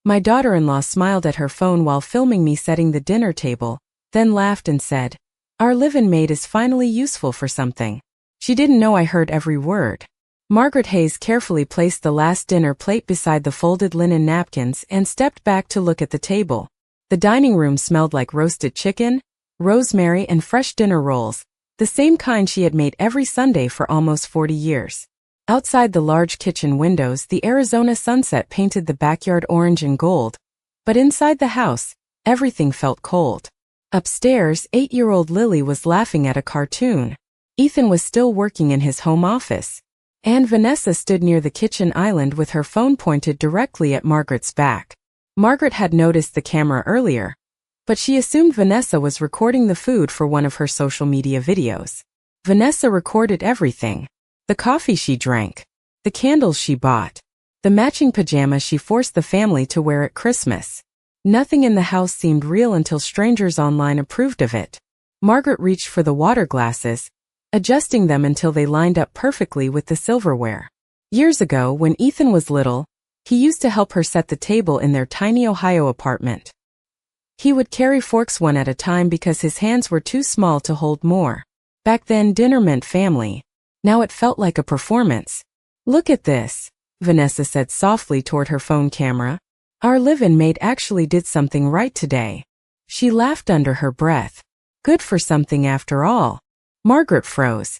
My daughter-in-law smiled at her phone while filming me setting the dinner table, then laughed and said, "Our live-in maid is finally useful for something." She didn't know I heard every word. Margaret Hayes carefully placed the last dinner plate beside the folded linen napkins and stepped back to look at the table. The dining room smelled like roasted chicken, rosemary and fresh dinner rolls, the same kind she had made every Sunday for almost 40 years. Outside the large kitchen windows, the Arizona sunset painted the backyard orange and gold, but inside the house, everything felt cold. Upstairs, 8-year-old Lily was laughing at a cartoon. Ethan was still working in his home office. And Vanessa stood near the kitchen island with her phone pointed directly at Margaret's back. Margaret had noticed the camera earlier, but she assumed Vanessa was recording the food for one of her social media videos. Vanessa recorded everything. The coffee she drank, the candles she bought, the matching pajamas she forced the family to wear at Christmas. Nothing in the house seemed real until strangers online approved of it. Margaret reached for the water glasses, adjusting them until they lined up perfectly with the silverware. Years ago, when Ethan was little, he used to help her set the table in their tiny Ohio apartment. He would carry forks one at a time because his hands were too small to hold more. Back then, dinner meant family. Now it felt like a performance. "Look at this," Vanessa said softly toward her phone camera. "Our live-in maid actually did something right today." She laughed under her breath. Good for something after all. Margaret froze.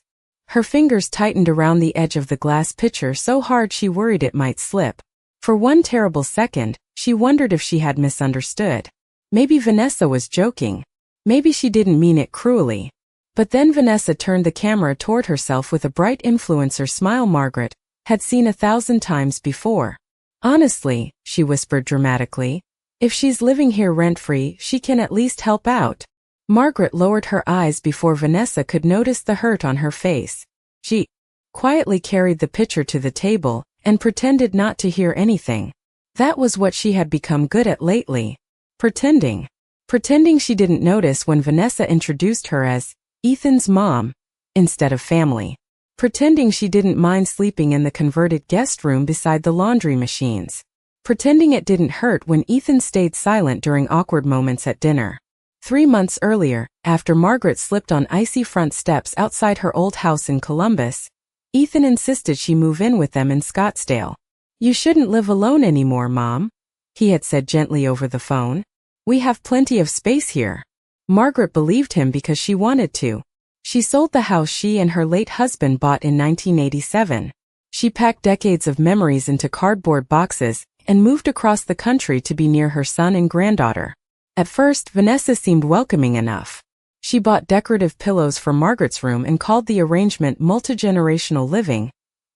Her fingers tightened around the edge of the glass pitcher so hard she worried it might slip. For one terrible second, she wondered if she had misunderstood. Maybe Vanessa was joking. Maybe she didn't mean it cruelly. But then Vanessa turned the camera toward herself with a bright influencer smile Margaret had seen 1,000 times before. "Honestly," she whispered dramatically, "if she's living here rent-free, she can at least help out." Margaret lowered her eyes before Vanessa could notice the hurt on her face. She quietly carried the pitcher to the table and pretended not to hear anything. That was what she had become good at lately. Pretending. Pretending she didn't notice when Vanessa introduced her as Ethan's mom instead of family. Pretending she didn't mind sleeping in the converted guest room beside the laundry machines. Pretending it didn't hurt when Ethan stayed silent during awkward moments at dinner. 3 months earlier, after Margaret slipped on icy front steps outside her old house in Columbus, Ethan insisted she move in with them in Scottsdale. "You shouldn't live alone anymore, Mom," he had said gently over the phone. "We have plenty of space here." Margaret believed him because she wanted to. She sold the house she and her late husband bought in 1987. She packed decades of memories into cardboard boxes and moved across the country to be near her son and granddaughter. At first, Vanessa seemed welcoming enough. She bought decorative pillows for Margaret's room and called the arrangement multi-generational living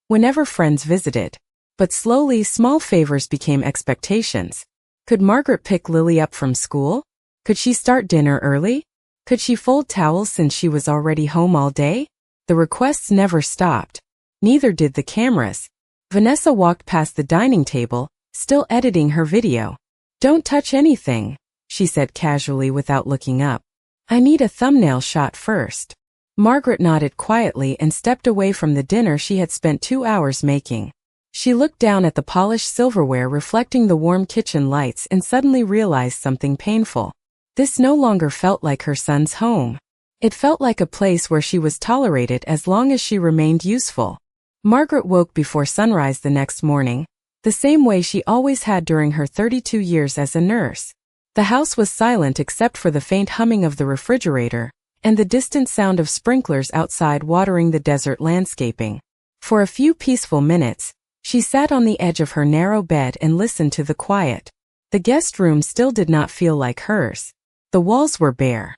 whenever friends visited. But slowly, small favors became expectations. Could Margaret pick Lily up from school? Could she start dinner early? Could she fold towels since she was already home all day? The requests never stopped. Neither did the cameras. Vanessa walked past the dining table, still editing her video. "Don't touch anything," she said casually without looking up. "I need a thumbnail shot first." Margaret nodded quietly and stepped away from the dinner she had spent 2 hours making. She looked down at the polished silverware reflecting the warm kitchen lights and suddenly realized something painful. This no longer felt like her son's home. It felt like a place where she was tolerated as long as she remained useful. Margaret woke before sunrise the next morning, the same way she always had during her 32 years as a nurse. The house was silent except for the faint humming of the refrigerator and the distant sound of sprinklers outside watering the desert landscaping. For a few peaceful minutes, she sat on the edge of her narrow bed and listened to the quiet. The guest room still did not feel like hers. The walls were bare.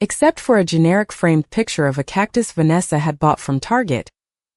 Except for a generic framed picture of a cactus Vanessa had bought from Target,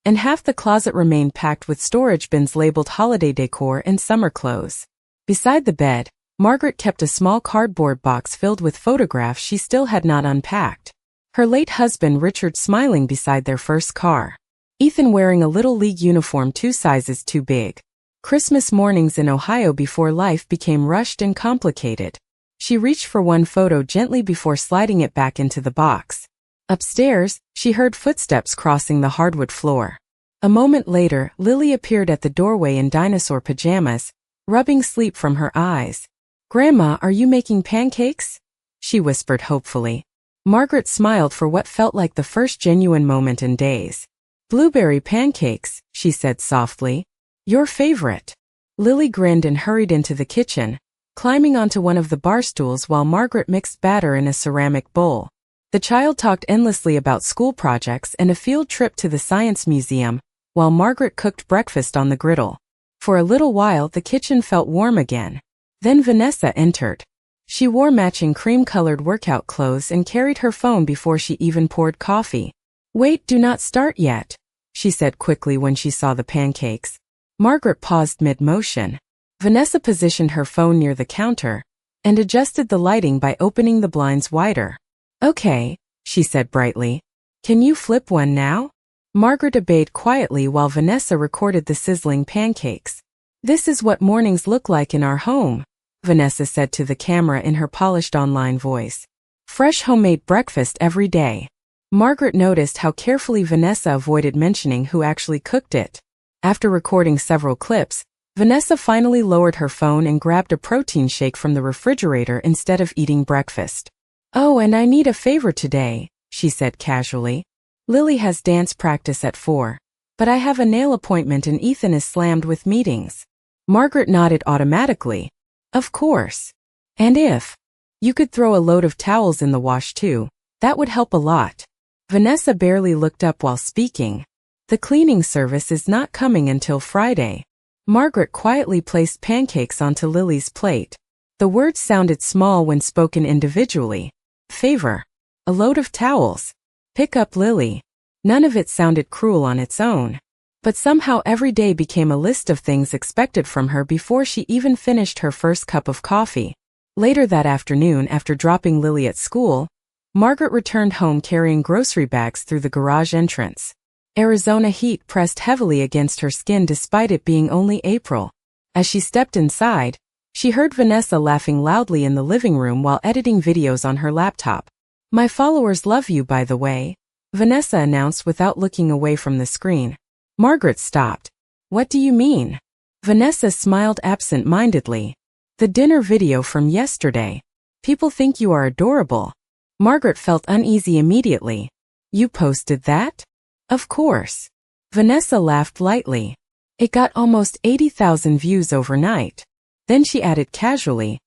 and half the closet remained packed with storage bins labeled holiday decor and summer clothes. Beside the bed, Margaret kept a small cardboard box filled with photographs she still had not unpacked. Her late husband Richard smiling beside their first car. Ethan wearing a Little League uniform 2 sizes too big. Christmas mornings in Ohio before life became rushed and complicated. She reached for one photo gently before sliding it back into the box. Upstairs, she heard footsteps crossing the hardwood floor. A moment later, Lily appeared at the doorway in dinosaur pajamas, rubbing sleep from her eyes. "Grandma, are you making pancakes?" she whispered hopefully. Margaret smiled for what felt like the first genuine moment in days. "Blueberry pancakes," she said softly. "Your favorite." Lily grinned and hurried into the kitchen, climbing onto one of the bar stools while Margaret mixed batter in a ceramic bowl. The child talked endlessly about school projects and a field trip to the science museum, while Margaret cooked breakfast on the griddle. For a little while the kitchen felt warm again. Then Vanessa entered. She wore matching cream-colored workout clothes and carried her phone before she even poured coffee. "Wait, do not start yet," she said quickly when she saw the pancakes. Margaret paused mid-motion. Vanessa positioned her phone near the counter and adjusted the lighting by opening the blinds wider. "Okay," she said brightly. "Can you flip one now?" Margaret obeyed quietly while Vanessa recorded the sizzling pancakes. "This is what mornings look like in our home," Vanessa said to the camera in her polished online voice. "Fresh homemade breakfast every day." Margaret noticed how carefully Vanessa avoided mentioning who actually cooked it. After recording several clips, Vanessa finally lowered her phone and grabbed a protein shake from the refrigerator instead of eating breakfast. "Oh, and I need a favor today," she said casually. "Lily has dance practice at 4, but I have a nail appointment and Ethan is slammed with meetings." Margaret nodded automatically. "Of course. And if you could throw a load of towels in the wash too, that would help a lot." Vanessa barely looked up while speaking. "The cleaning service is not coming until Friday." Margaret quietly placed pancakes onto Lily's plate. The words sounded small when spoken individually. Favor. A load of towels. Pick up Lily. None of it sounded cruel on its own. But somehow every day became a list of things expected from her before she even finished her first cup of coffee. Later that afternoon, after dropping Lily at school, Margaret returned home carrying grocery bags through the garage entrance. Arizona heat pressed heavily against her skin despite it being only April. As she stepped inside, she heard Vanessa laughing loudly in the living room while editing videos on her laptop. "My followers love you, by the way," Vanessa announced without looking away from the screen. Margaret stopped. "What do you mean?" Vanessa smiled absent-mindedly. "The dinner video from yesterday. People think you are adorable." Margaret felt uneasy immediately. "You posted that?" "Of course." Vanessa laughed lightly. "It got almost 80,000 views overnight." Then she added casually,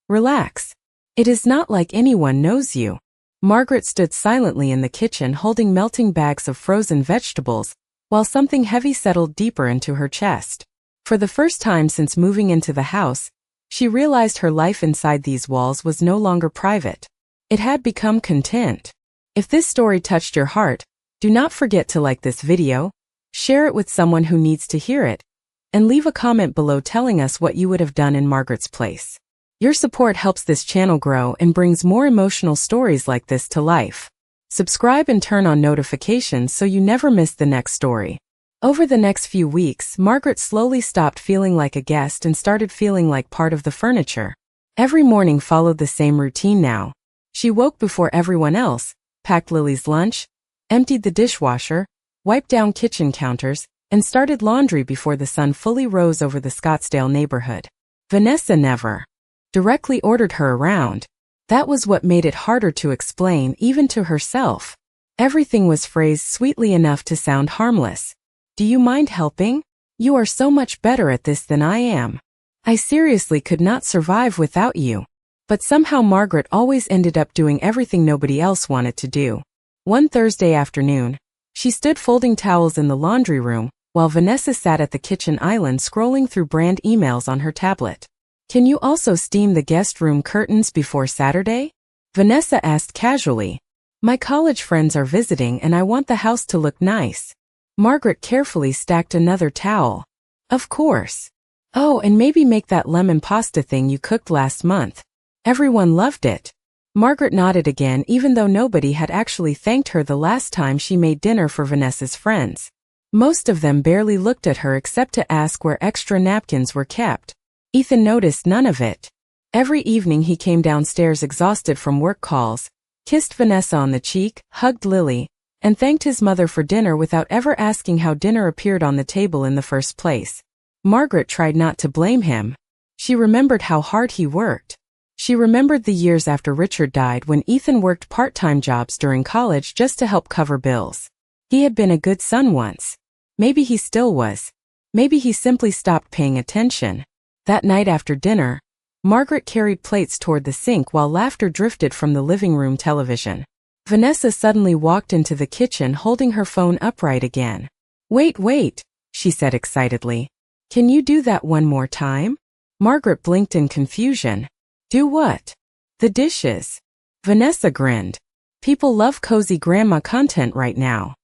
"Relax. It is not like anyone knows you." Margaret stood silently in the kitchen holding melting bags of frozen vegetables, while something heavy settled deeper into her chest. For the first time since moving into the house, she realized her life inside these walls was no longer private. It had become content. If this story touched your heart, do not forget to like this video, share it with someone who needs to hear it, and leave a comment below telling us what you would have done in Margaret's place. Your support helps this channel grow and brings more emotional stories like this to life. Subscribe and turn on notifications so you never miss the next story. Over the next few weeks, Margaret slowly stopped feeling like a guest and started feeling like part of the furniture. Every morning followed the same routine now. She woke before everyone else, packed Lily's lunch, emptied the dishwasher, wiped down kitchen counters, and started laundry before the sun fully rose over the Scottsdale neighborhood. Vanessa never directly ordered her around. That was what made it harder to explain, even to herself. Everything was phrased sweetly enough to sound harmless. "Do you mind helping? You are so much better at this than I am. I seriously could not survive without you." But somehow Margaret always ended up doing everything nobody else wanted to do. One Thursday afternoon, she stood folding towels in the laundry room, while Vanessa sat at the kitchen island scrolling through brand emails on her tablet. "Can you also steam the guest room curtains before Saturday?" Vanessa asked casually. "My college friends are visiting and I want the house to look nice." Margaret carefully stacked another towel. "Of course. Oh, and maybe make that lemon pasta thing you cooked last month. Everyone loved it." Margaret nodded again even though nobody had actually thanked her the last time she made dinner for Vanessa's friends. Most of them barely looked at her except to ask where extra napkins were kept. Ethan noticed none of it. Every evening he came downstairs exhausted from work calls, kissed Vanessa on the cheek, hugged Lily, and thanked his mother for dinner without ever asking how dinner appeared on the table in the first place. Margaret tried not to blame him. She remembered how hard he worked. She remembered the years after Richard died when Ethan worked part-time jobs during college just to help cover bills. He had been a good son once. Maybe he still was. Maybe he simply stopped paying attention. That night after dinner, Margaret carried plates toward the sink while laughter drifted from the living room television. Vanessa suddenly walked into the kitchen holding her phone upright again. Wait, she said excitedly. Can you do that one more time? Margaret blinked in confusion. Do what? The dishes. Vanessa grinned. People love cozy grandma content right now.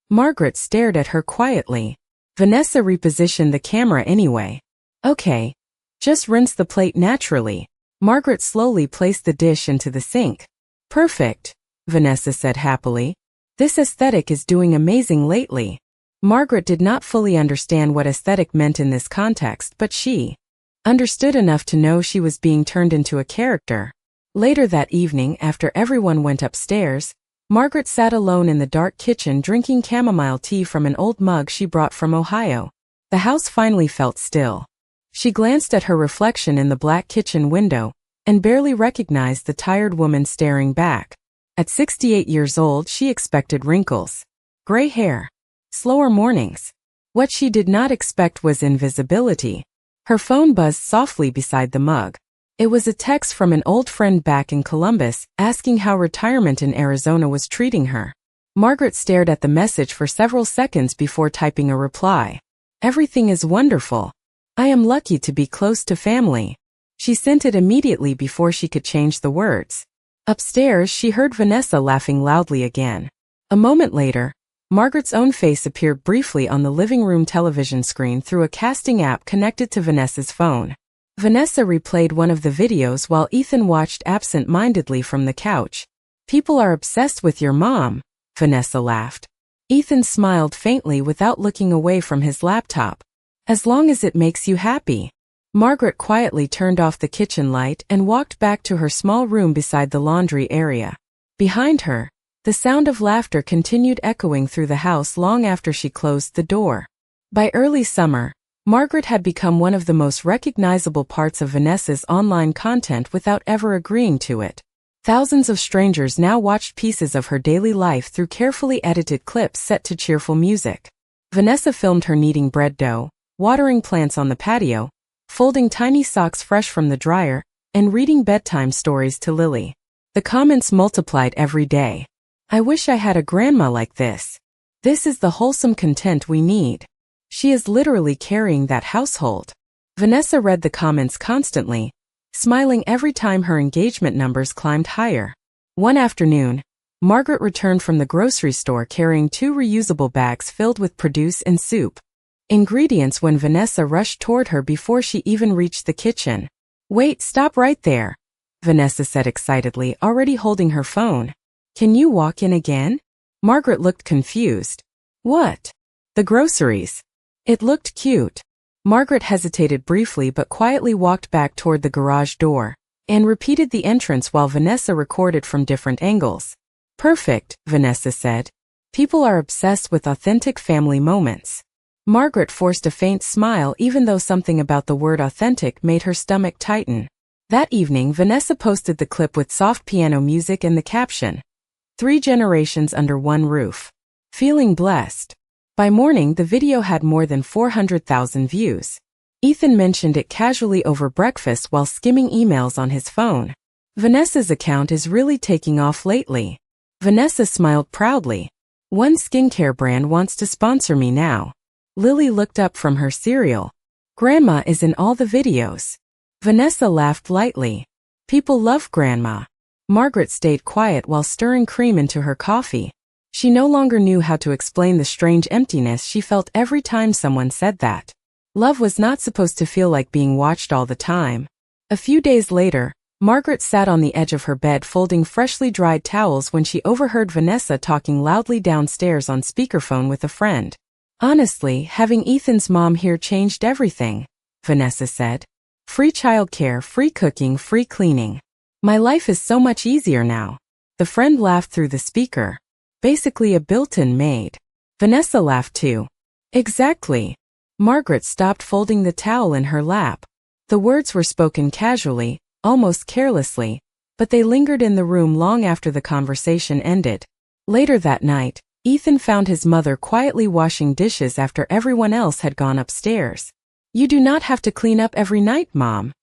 Margaret stared at her quietly. Vanessa repositioned the camera anyway. Okay. Just rinse the plate naturally. Margaret slowly placed the dish into the sink. Perfect, Vanessa said happily. This aesthetic is doing amazing lately. Margaret did not fully understand what aesthetic meant in this context, but she understood enough to know she was being turned into a character. Later that evening, after everyone went upstairs, Margaret sat alone in the dark kitchen drinking chamomile tea from an old mug she brought from Ohio. The house finally felt still. She glanced at her reflection in the black kitchen window and barely recognized the tired woman staring back. At 68 years old, she expected wrinkles, gray hair, slower mornings. What she did not expect was invisibility. Her phone buzzed softly beside the mug. It was a text from an old friend back in Columbus asking how retirement in Arizona was treating her. Margaret stared at the message for several seconds before typing a reply. Everything is wonderful. I am lucky to be close to family. She sent it immediately before she could change the words. Upstairs, she heard Vanessa laughing loudly again. A moment later, Margaret's own face appeared briefly on the living room television screen through a casting app connected to Vanessa's phone. Vanessa replayed one of the videos while Ethan watched absent-mindedly from the couch. People are obsessed with your mom, Vanessa laughed. Ethan smiled faintly without looking away from his laptop. As long as it makes you happy. Margaret quietly turned off the kitchen light and walked back to her small room beside the laundry area. Behind her, the sound of laughter continued echoing through the house long after she closed the door. By early summer, Margaret had become one of the most recognizable parts of Vanessa's online content without ever agreeing to it. Thousands of strangers now watched pieces of her daily life through carefully edited clips set to cheerful music. Vanessa filmed her kneading bread dough, watering plants on the patio, folding tiny socks fresh from the dryer, and reading bedtime stories to Lily. The comments multiplied every day. I wish I had a grandma like this. This is the wholesome content we need. She is literally carrying that household. Vanessa read the comments constantly, smiling every time her engagement numbers climbed higher. One afternoon, Margaret returned from the grocery store carrying 2 reusable bags filled with produce and soup. Ingredients when Vanessa rushed toward her before she even reached the kitchen. Wait, stop right there, Vanessa said excitedly, already holding her phone. Can you walk in again? Margaret looked confused. What? The groceries. It looked cute. Margaret hesitated briefly but quietly walked back toward the garage door and repeated the entrance while Vanessa recorded from different angles. Perfect, Vanessa said. People are obsessed with authentic family moments. Margaret forced a faint smile even though something about the word authentic made her stomach tighten. That evening, Vanessa posted the clip with soft piano music and the caption, 3 generations under one roof. Feeling blessed. By morning, the video had more than 400,000 views. Ethan mentioned it casually over breakfast while skimming emails on his phone. Vanessa's account is really taking off lately. Vanessa smiled proudly. One skincare brand wants to sponsor me now. Lily looked up from her cereal. Grandma is in all the videos. Vanessa laughed lightly. People love Grandma. Margaret stayed quiet while stirring cream into her coffee. She no longer knew how to explain the strange emptiness she felt every time someone said that. Love was not supposed to feel like being watched all the time. A few days later, Margaret sat on the edge of her bed folding freshly dried towels when she overheard Vanessa talking loudly downstairs on speakerphone with a friend. Honestly, having Ethan's mom here changed everything, Vanessa said. Free childcare, free cooking, free cleaning. My life is so much easier now. The friend laughed through the speaker. Basically a built-in maid. Vanessa laughed too. Exactly. Margaret stopped folding the towel in her lap. The words were spoken casually, almost carelessly, but they lingered in the room long after the conversation ended. Later that night, Ethan found his mother quietly washing dishes after everyone else had gone upstairs. "You do not have to clean up every night, Mom,"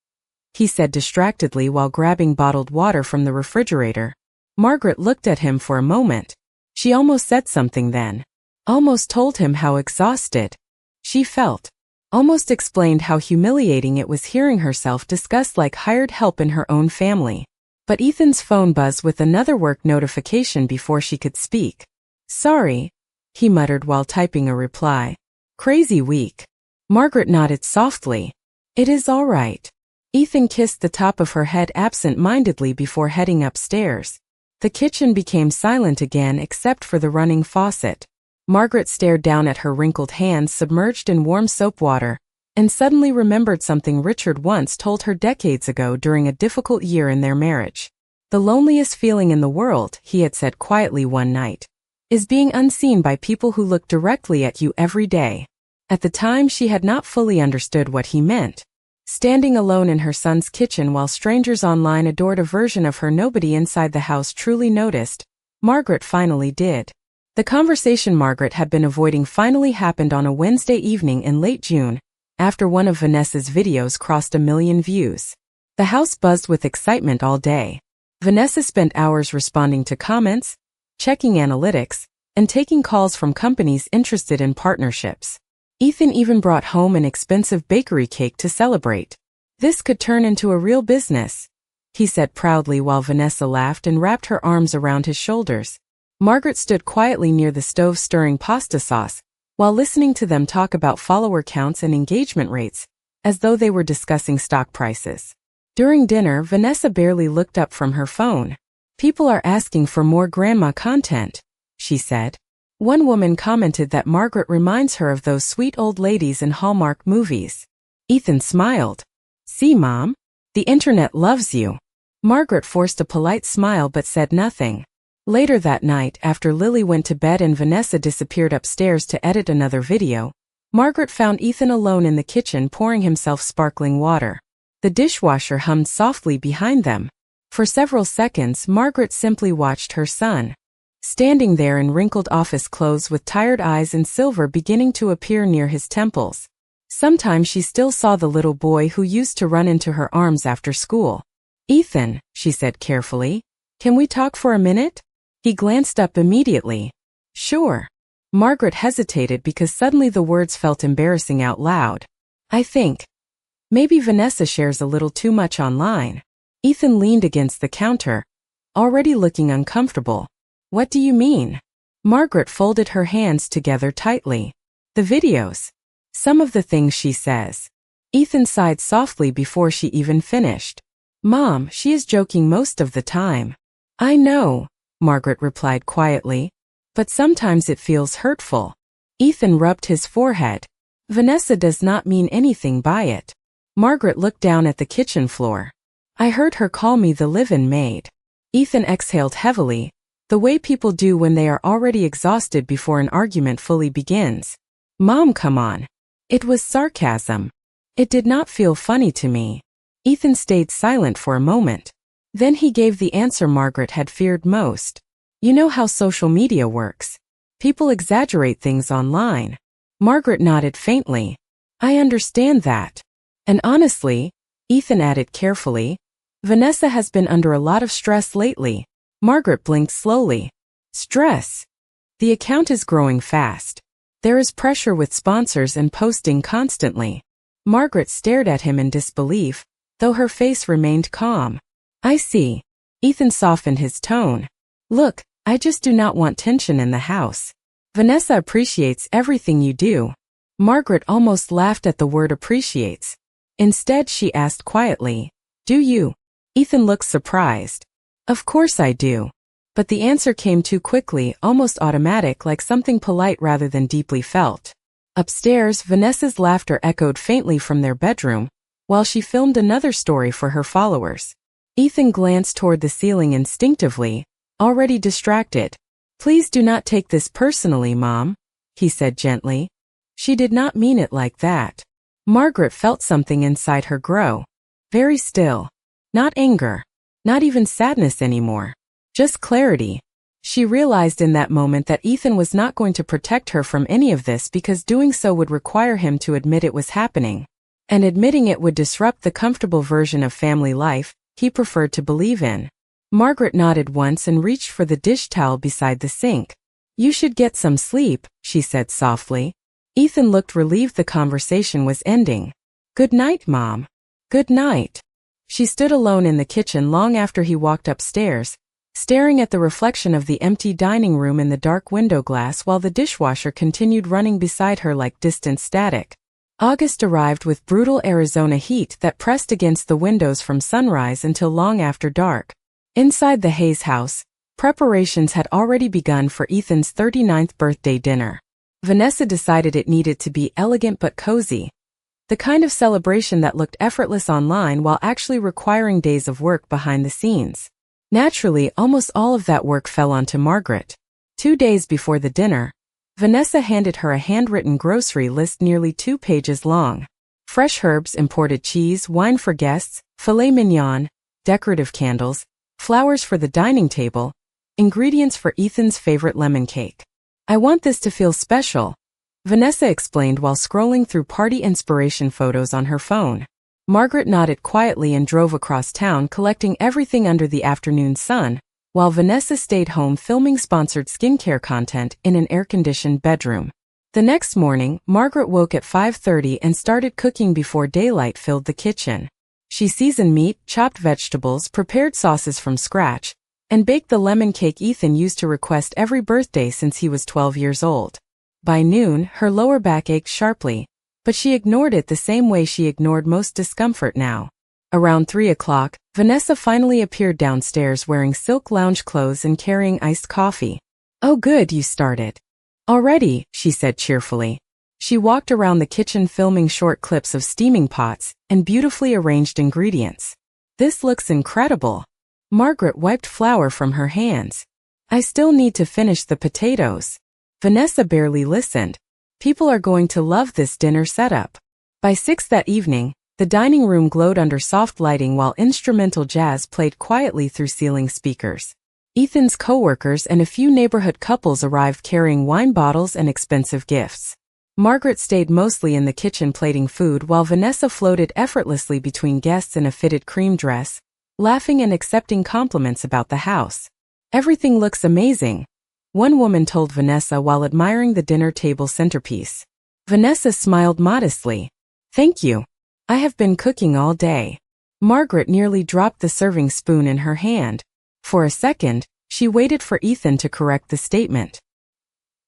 he said distractedly while grabbing bottled water from the refrigerator. Margaret looked at him for a moment. She almost said something then. Almost told him how exhausted she felt. Almost explained how humiliating it was hearing herself discussed like hired help in her own family. But Ethan's phone buzzed with another work notification before she could speak. "Sorry," he muttered while typing a reply. "Crazy week." Margaret nodded softly. "It is all right." Ethan kissed the top of her head absent-mindedly before heading upstairs. The kitchen became silent again except for the running faucet. Margaret stared down at her wrinkled hands submerged in warm soap water, and suddenly remembered something Richard once told her decades ago during a difficult year in their marriage. "The loneliest feeling in the world," he had said quietly one night, "is being unseen by people who look directly at you every day." At the time she had not fully understood what he meant. Standing alone in her son's kitchen while strangers online adored a version of her nobody inside the house truly noticed, Margaret finally did. The conversation Margaret had been avoiding finally happened on a Wednesday evening in late June, after one of Vanessa's videos crossed 1 million views. The house buzzed with excitement all day. Vanessa spent hours responding to comments, checking analytics, and taking calls from companies interested in partnerships. Ethan even brought home an expensive bakery cake to celebrate. "This could turn into a real business," he said proudly while Vanessa laughed and wrapped her arms around his shoulders. Margaret stood quietly near the stove stirring pasta sauce, while listening to them talk about follower counts and engagement rates, as though they were discussing stock prices. During dinner, Vanessa barely looked up from her phone. "People are asking for more grandma content," she said. One woman commented that Margaret reminds her of those sweet old ladies in Hallmark movies. Ethan smiled. "See, Mom? The internet loves you." Margaret forced a polite smile but said nothing. Later that night, after Lily went to bed and Vanessa disappeared upstairs to edit another video, Margaret found Ethan alone in the kitchen pouring himself sparkling water. The dishwasher hummed softly behind them. For several seconds, Margaret simply watched her son, standing there in wrinkled office clothes with tired eyes and silver beginning to appear near his temples. Sometimes she still saw the little boy who used to run into her arms after school. "Ethan," she said carefully, "can we talk for a minute?" He glanced up immediately. "Sure." Margaret hesitated because suddenly the words felt embarrassing out loud. "I think maybe Vanessa shares a little too much online." Ethan leaned against the counter, already looking uncomfortable. "What do you mean?" Margaret folded her hands together tightly. "The videos. Some of the things she says." Ethan sighed softly before she even finished. "Mom, she is joking most of the time." "I know," Margaret replied quietly, "but sometimes it feels hurtful." Ethan rubbed his forehead. "Vanessa does not mean anything by it." Margaret looked down at the kitchen floor. "I heard her call me the live-in maid." Ethan exhaled heavily, the way people do when they are already exhausted before an argument fully begins. "Mom, come on." It was sarcasm. It did not feel funny to me. Ethan stayed silent for a moment. Then he gave the answer Margaret had feared most. "You know how social media works. People exaggerate things online." Margaret nodded faintly. "I understand that. And honestly," Ethan added carefully, "Vanessa has been under a lot of stress lately." Margaret blinked slowly. "Stress?" "The account is growing fast. There is pressure with sponsors and posting constantly." Margaret stared at him in disbelief, though her face remained calm. "I see." Ethan softened his tone. "Look, I just do not want tension in the house. Vanessa appreciates everything you do." Margaret almost laughed at the word appreciates. Instead, she asked quietly, "Do you?" Ethan looked surprised. "Of course I do." But the answer came too quickly, almost automatic, like something polite rather than deeply felt. Upstairs, Vanessa's laughter echoed faintly from their bedroom, while she filmed another story for her followers. Ethan glanced toward the ceiling instinctively, already distracted. "Please do not take this personally, Mom," he said gently. "She did not mean it like that." Margaret felt something inside her grow. Very still. Not anger. Not even sadness anymore. Just clarity. She realized in that moment that Ethan was not going to protect her from any of this because doing so would require him to admit it was happening. And admitting it would disrupt the comfortable version of family life he preferred to believe in. Margaret nodded once and reached for the dish towel beside the sink. "You should get some sleep," she said softly. Ethan looked relieved the conversation was ending. "Good night, Mom." "Good night." She stood alone in the kitchen long after he walked upstairs, staring at the reflection of the empty dining room in the dark window glass while the dishwasher continued running beside her like distant static. August arrived with brutal Arizona heat that pressed against the windows from sunrise until long after dark. Inside the Hayes house, preparations had already begun for Ethan's 39th birthday dinner. Vanessa decided it needed to be elegant but cozy. The kind of celebration that looked effortless online while actually requiring days of work behind the scenes. Naturally, almost all of that work fell onto Margaret. 2 days before the dinner, Vanessa handed her a handwritten grocery list nearly 2 pages long. Fresh herbs, imported cheese, wine for guests, filet mignon, decorative candles, flowers for the dining table, ingredients for Ethan's favorite lemon cake. "I want this to feel special," Vanessa explained while scrolling through party inspiration photos on her phone. Margaret nodded quietly and drove across town collecting everything under the afternoon sun, while Vanessa stayed home filming sponsored skincare content in an air-conditioned bedroom. The next morning, Margaret woke at 5:30 and started cooking before daylight filled the kitchen. She seasoned meat, chopped vegetables, prepared sauces from scratch, and baked the lemon cake Ethan used to request every birthday since he was 12 years old. By noon, her lower back ached sharply, but she ignored it the same way she ignored most discomfort now. Around 3 o'clock, Vanessa finally appeared downstairs wearing silk lounge clothes and carrying iced coffee. "Oh good, you started already," she said cheerfully. She walked around the kitchen filming short clips of steaming pots and beautifully arranged ingredients. "This looks incredible." Margaret wiped flour from her hands. "I still need to finish the potatoes." Vanessa barely listened. People are going to love this dinner setup. By 6 that evening, the dining room glowed under soft lighting while instrumental jazz played quietly through ceiling speakers. Ethan's co-workers and a few neighborhood couples arrived carrying wine bottles and expensive gifts. Margaret stayed mostly in the kitchen plating food while Vanessa floated effortlessly between guests in a fitted cream dress, laughing and accepting compliments about the house. "Everything looks amazing," one woman told Vanessa while admiring the dinner table centerpiece. Vanessa smiled modestly. "Thank you. I have been cooking all day." Margaret nearly dropped the serving spoon in her hand. For a second, she waited for Ethan to correct the statement.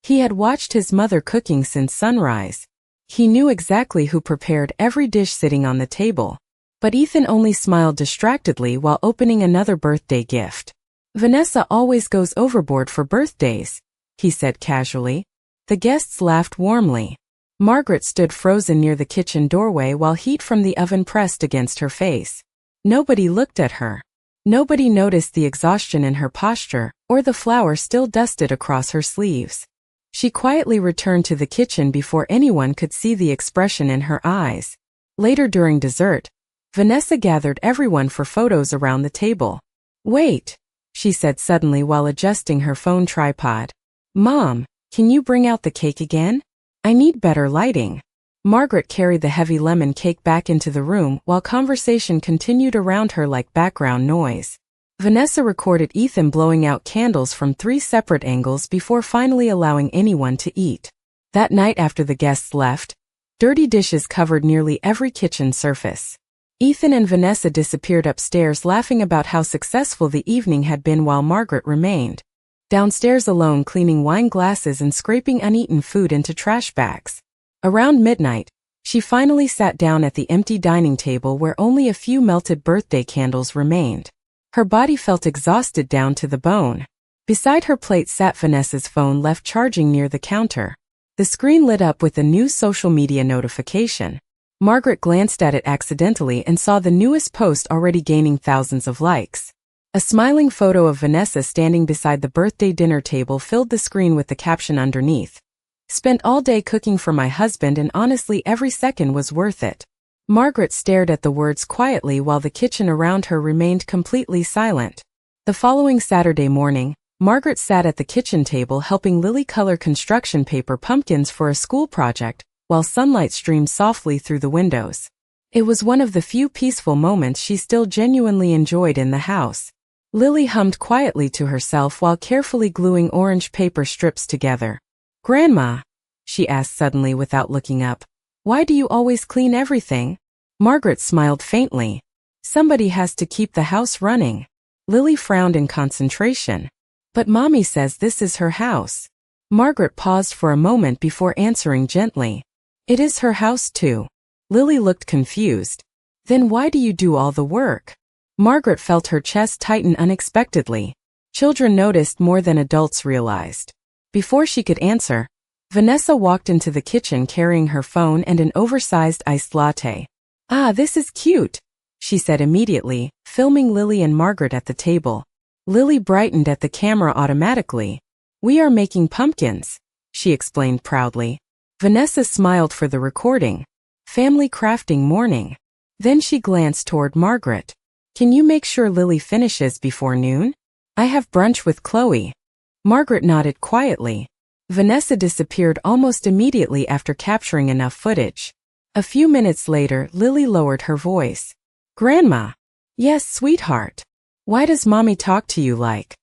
He had watched his mother cooking since sunrise. He knew exactly who prepared every dish sitting on the table. But Ethan only smiled distractedly while opening another birthday gift. "Vanessa always goes overboard for birthdays," he said casually. The guests laughed warmly. Margaret stood frozen near the kitchen doorway while heat from the oven pressed against her face. Nobody looked at her. Nobody noticed the exhaustion in her posture or the flour still dusted across her sleeves. She quietly returned to the kitchen before anyone could see the expression in her eyes. Later during dessert, Vanessa gathered everyone for photos around the table. "Wait," she said suddenly while adjusting her phone tripod. "Mom, can you bring out the cake again? I need better lighting." Margaret carried the heavy lemon cake back into the room while conversation continued around her like background noise. Vanessa recorded Ethan blowing out candles from 3 separate angles before finally allowing anyone to eat. That night after the guests left, dirty dishes covered nearly every kitchen surface. Ethan and Vanessa disappeared upstairs laughing about how successful the evening had been while Margaret remained downstairs alone cleaning wine glasses and scraping uneaten food into trash bags. Around midnight, she finally sat down at the empty dining table where only a few melted birthday candles remained. Her body felt exhausted down to the bone. Beside her plate sat Vanessa's phone left charging near the counter. The screen lit up with a new social media notification. Margaret glanced at it accidentally and saw the newest post already gaining thousands of likes. A smiling photo of Vanessa standing beside the birthday dinner table filled the screen with the caption underneath, Spent all day cooking for my husband and honestly every second was worth it. Margaret stared at the words quietly while the kitchen around her remained completely silent. The following Saturday morning, Margaret sat at the kitchen table helping Lily color construction paper pumpkins for a school project, while sunlight streamed softly through the windows. It was one of the few peaceful moments she still genuinely enjoyed in the house. Lily hummed quietly to herself while carefully gluing orange paper strips together. "Grandma," she asked suddenly without looking up, "why do you always clean everything?" Margaret smiled faintly. "Somebody has to keep the house running." Lily frowned in concentration. "But Mommy says this is her house." Margaret paused for a moment before answering gently. "It is her house too." Lily looked confused. "Then why do you do all the work?" Margaret felt her chest tighten unexpectedly. Children noticed more than adults realized. Before she could answer, Vanessa walked into the kitchen carrying her phone and an oversized iced latte. "Ah, this is cute," she said immediately, filming Lily and Margaret at the table. Lily brightened at the camera automatically. "We are making pumpkins," she explained proudly. Vanessa smiled for the recording. "Family crafting morning." Then she glanced toward Margaret. "Can you make sure Lily finishes before noon? I have brunch with Chloe." Margaret nodded quietly. Vanessa disappeared almost immediately after capturing enough footage. A few minutes later, Lily lowered her voice. "Grandma." "Yes, sweetheart. Why does Mommy talk to you like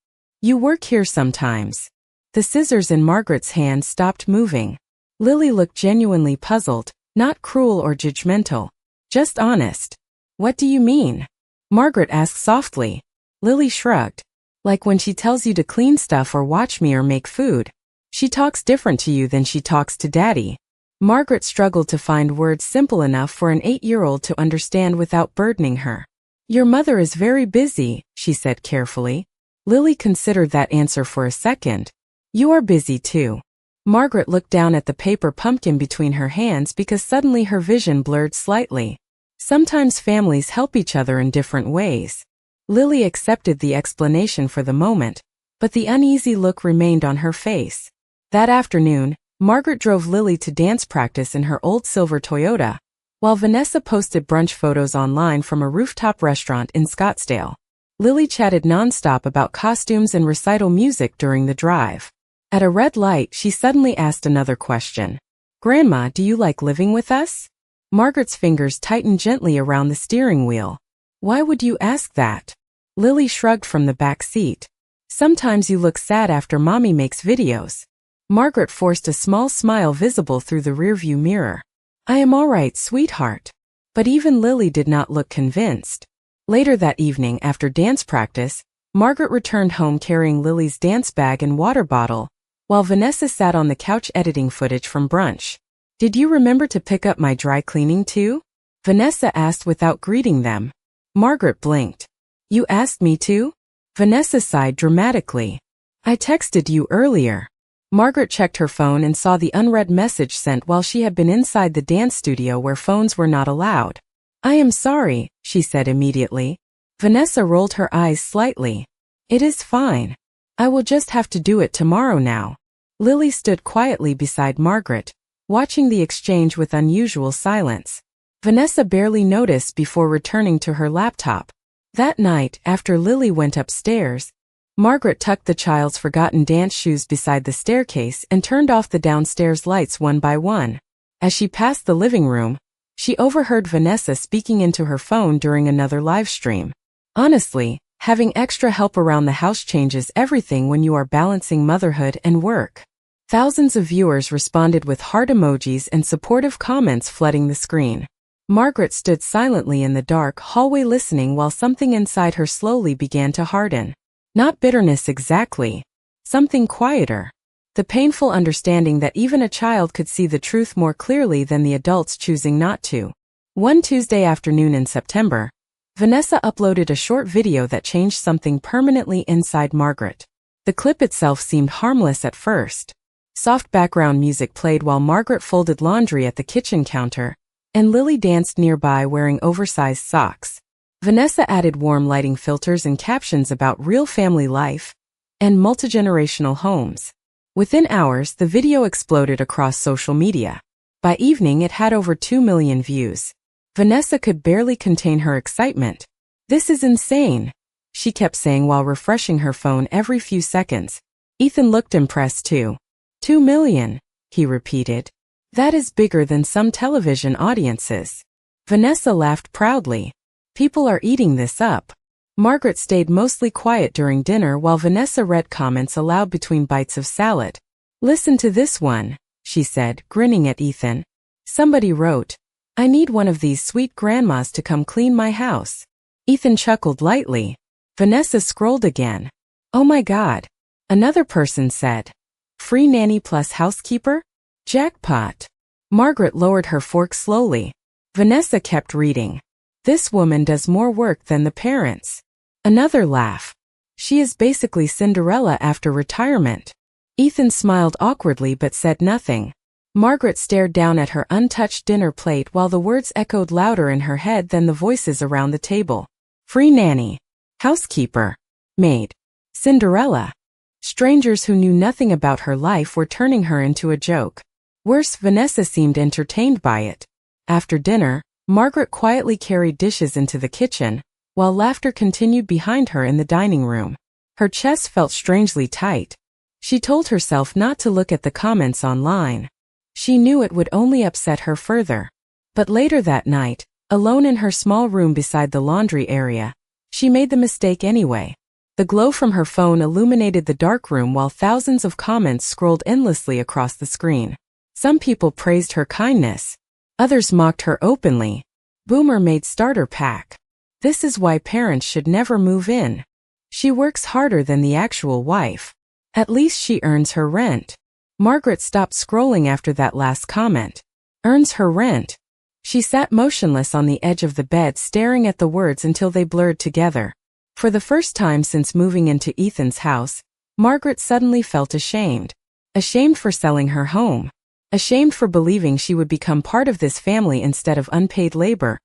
you work here sometimes?" The scissors in Margaret's hand stopped moving. Lily looked genuinely puzzled, not cruel or judgmental, just honest. "What do you mean?" Margaret asked softly. Lily shrugged. "Like when she tells you to clean stuff or watch me or make food. She talks different to you than she talks to Daddy." Margaret struggled to find words simple enough for an 8-year-old to understand without burdening her. "Your mother is very busy," she said carefully. Lily considered that answer for a second. "You are busy too." Margaret looked down at the paper pumpkin between her hands because suddenly her vision blurred slightly. Sometimes families help each other in different ways. Lily accepted the explanation for the moment, but the uneasy look remained on her face. That afternoon, Margaret drove Lily to dance practice in her old silver Toyota, while Vanessa posted brunch photos online from a rooftop restaurant in Scottsdale. Lily chatted nonstop about costumes and recital music during the drive. At a red light, she suddenly asked another question. "Grandma, do you like living with us?" Margaret's fingers tightened gently around the steering wheel. "Why would you ask that?" Lily shrugged from the back seat. "Sometimes you look sad after Mommy makes videos." Margaret forced a small smile visible through the rearview mirror. "I am all right, sweetheart." But even Lily did not look convinced. Later that evening, after dance practice, Margaret returned home carrying Lily's dance bag and water bottle, while Vanessa sat on the couch editing footage from brunch. "Did you remember to pick up my dry cleaning too?" Vanessa asked without greeting them. Margaret blinked. "You asked me to?" Vanessa sighed dramatically. "I texted you earlier." Margaret checked her phone and saw the unread message sent while she had been inside the dance studio where phones were not allowed. "I am sorry," she said immediately. Vanessa rolled her eyes slightly. "It is fine. I will just have to do it tomorrow now." Lily stood quietly beside Margaret, watching the exchange with unusual silence. Vanessa barely noticed before returning to her laptop. That night, after Lily went upstairs, Margaret tucked the child's forgotten dance shoes beside the staircase and turned off the downstairs lights one by one. As she passed the living room, she overheard Vanessa speaking into her phone during another live stream. "Honestly, having extra help around the house changes everything when you are balancing motherhood and work." Thousands of viewers responded with heart emojis and supportive comments flooding the screen. Margaret stood silently in the dark hallway listening while something inside her slowly began to harden. Not bitterness exactly. Something quieter. The painful understanding that even a child could see the truth more clearly than the adults choosing not to. One Tuesday afternoon in September, Vanessa uploaded a short video that changed something permanently inside Margaret. The clip itself seemed harmless at first. Soft background music played while Margaret folded laundry at the kitchen counter, and Lily danced nearby wearing oversized socks. Vanessa added warm lighting filters and captions about real family life and multigenerational homes. Within hours, the video exploded across social media. By evening, it had over 2 million views. Vanessa could barely contain her excitement. "This is insane," she kept saying while refreshing her phone every few seconds. Ethan looked impressed too. 2 million, he repeated. "That is bigger than some television audiences." Vanessa laughed proudly. "People are eating this up." Margaret stayed mostly quiet during dinner while Vanessa read comments aloud between bites of salad. "Listen to this one," she said, grinning at Ethan. Somebody wrote, "I need one of these sweet grandmas to come clean my house." Ethan chuckled lightly. Vanessa scrolled again. "Oh my God." Another person said, "Free nanny plus housekeeper? Jackpot." Margaret lowered her fork slowly. Vanessa kept reading. "This woman does more work than the parents." Another laugh. "She is basically Cinderella after retirement." Ethan smiled awkwardly but said nothing. Margaret stared down at her untouched dinner plate while the words echoed louder in her head than the voices around the table. Free nanny. Housekeeper. Maid. Cinderella. Strangers who knew nothing about her life were turning her into a joke. Worse, Vanessa seemed entertained by it. After dinner, Margaret quietly carried dishes into the kitchen, while laughter continued behind her in the dining room. Her chest felt strangely tight. She told herself not to look at the comments online. She knew it would only upset her further. But later that night, alone in her small room beside the laundry area, she made the mistake anyway. The glow from her phone illuminated the dark room while thousands of comments scrolled endlessly across the screen. Some people praised her kindness. Others mocked her openly. Boomer Maid starter pack. This is why parents should never move in. She works harder than the actual wife. At least she earns her rent. Margaret stopped scrolling after that last comment. Earns her rent. She sat motionless on the edge of the bed staring at the words until they blurred together. For the first time since moving into Ethan's house, Margaret suddenly felt ashamed. Ashamed for selling her home. Ashamed for believing she would become part of this family instead of unpaid labor.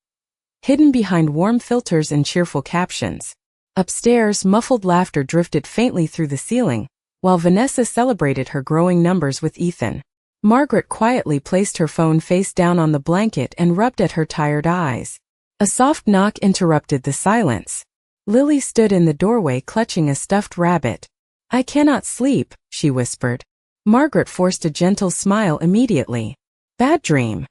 Hidden behind warm filters and cheerful captions. Upstairs, muffled laughter drifted faintly through the ceiling, while Vanessa celebrated her growing numbers with Ethan. Margaret quietly placed her phone face down on the blanket and rubbed at her tired eyes. A soft knock interrupted the silence. Lily stood in the doorway clutching a stuffed rabbit. "I cannot sleep," she whispered. Margaret forced a gentle smile immediately. "Bad dream."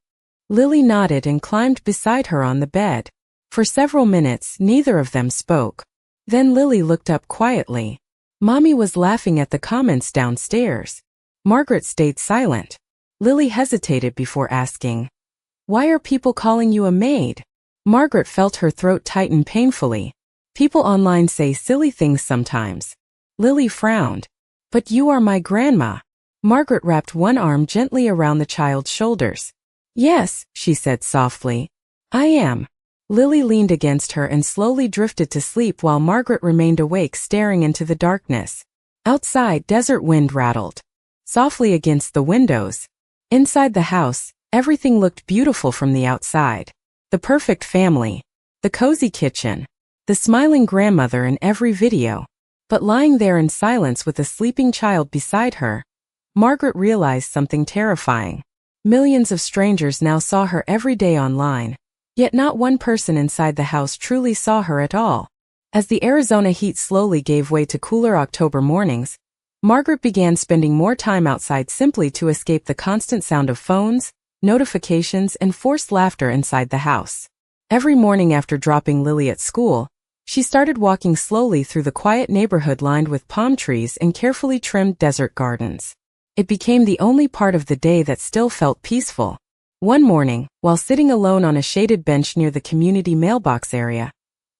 Lily nodded and climbed beside her on the bed. For several minutes, neither of them spoke. Then Lily looked up quietly. Mommy was laughing at the comments downstairs. Margaret stayed silent. Lily hesitated before asking, "Why are people calling you a maid?" Margaret felt her throat tighten painfully. "People online say silly things sometimes." Lily frowned. "But you are my grandma." Margaret wrapped one arm gently around the child's shoulders. "Yes," she said softly. "I am." Lily leaned against her and slowly drifted to sleep while Margaret remained awake staring into the darkness. Outside, desert wind rattled softly against the windows. Inside the house, everything looked beautiful from the outside. The perfect family. The cozy kitchen. The smiling grandmother in every video. But lying there in silence with a sleeping child beside her, Margaret realized something terrifying. Millions of strangers now saw her every day online. Yet not one person inside the house truly saw her at all. As the Arizona heat slowly gave way to cooler October mornings, Margaret began spending more time outside simply to escape the constant sound of phones, notifications, and forced laughter inside the house. Every morning after dropping Lily at school, she started walking slowly through the quiet neighborhood lined with palm trees and carefully trimmed desert gardens. It became the only part of the day that still felt peaceful. One morning, while sitting alone on a shaded bench near the community mailbox area,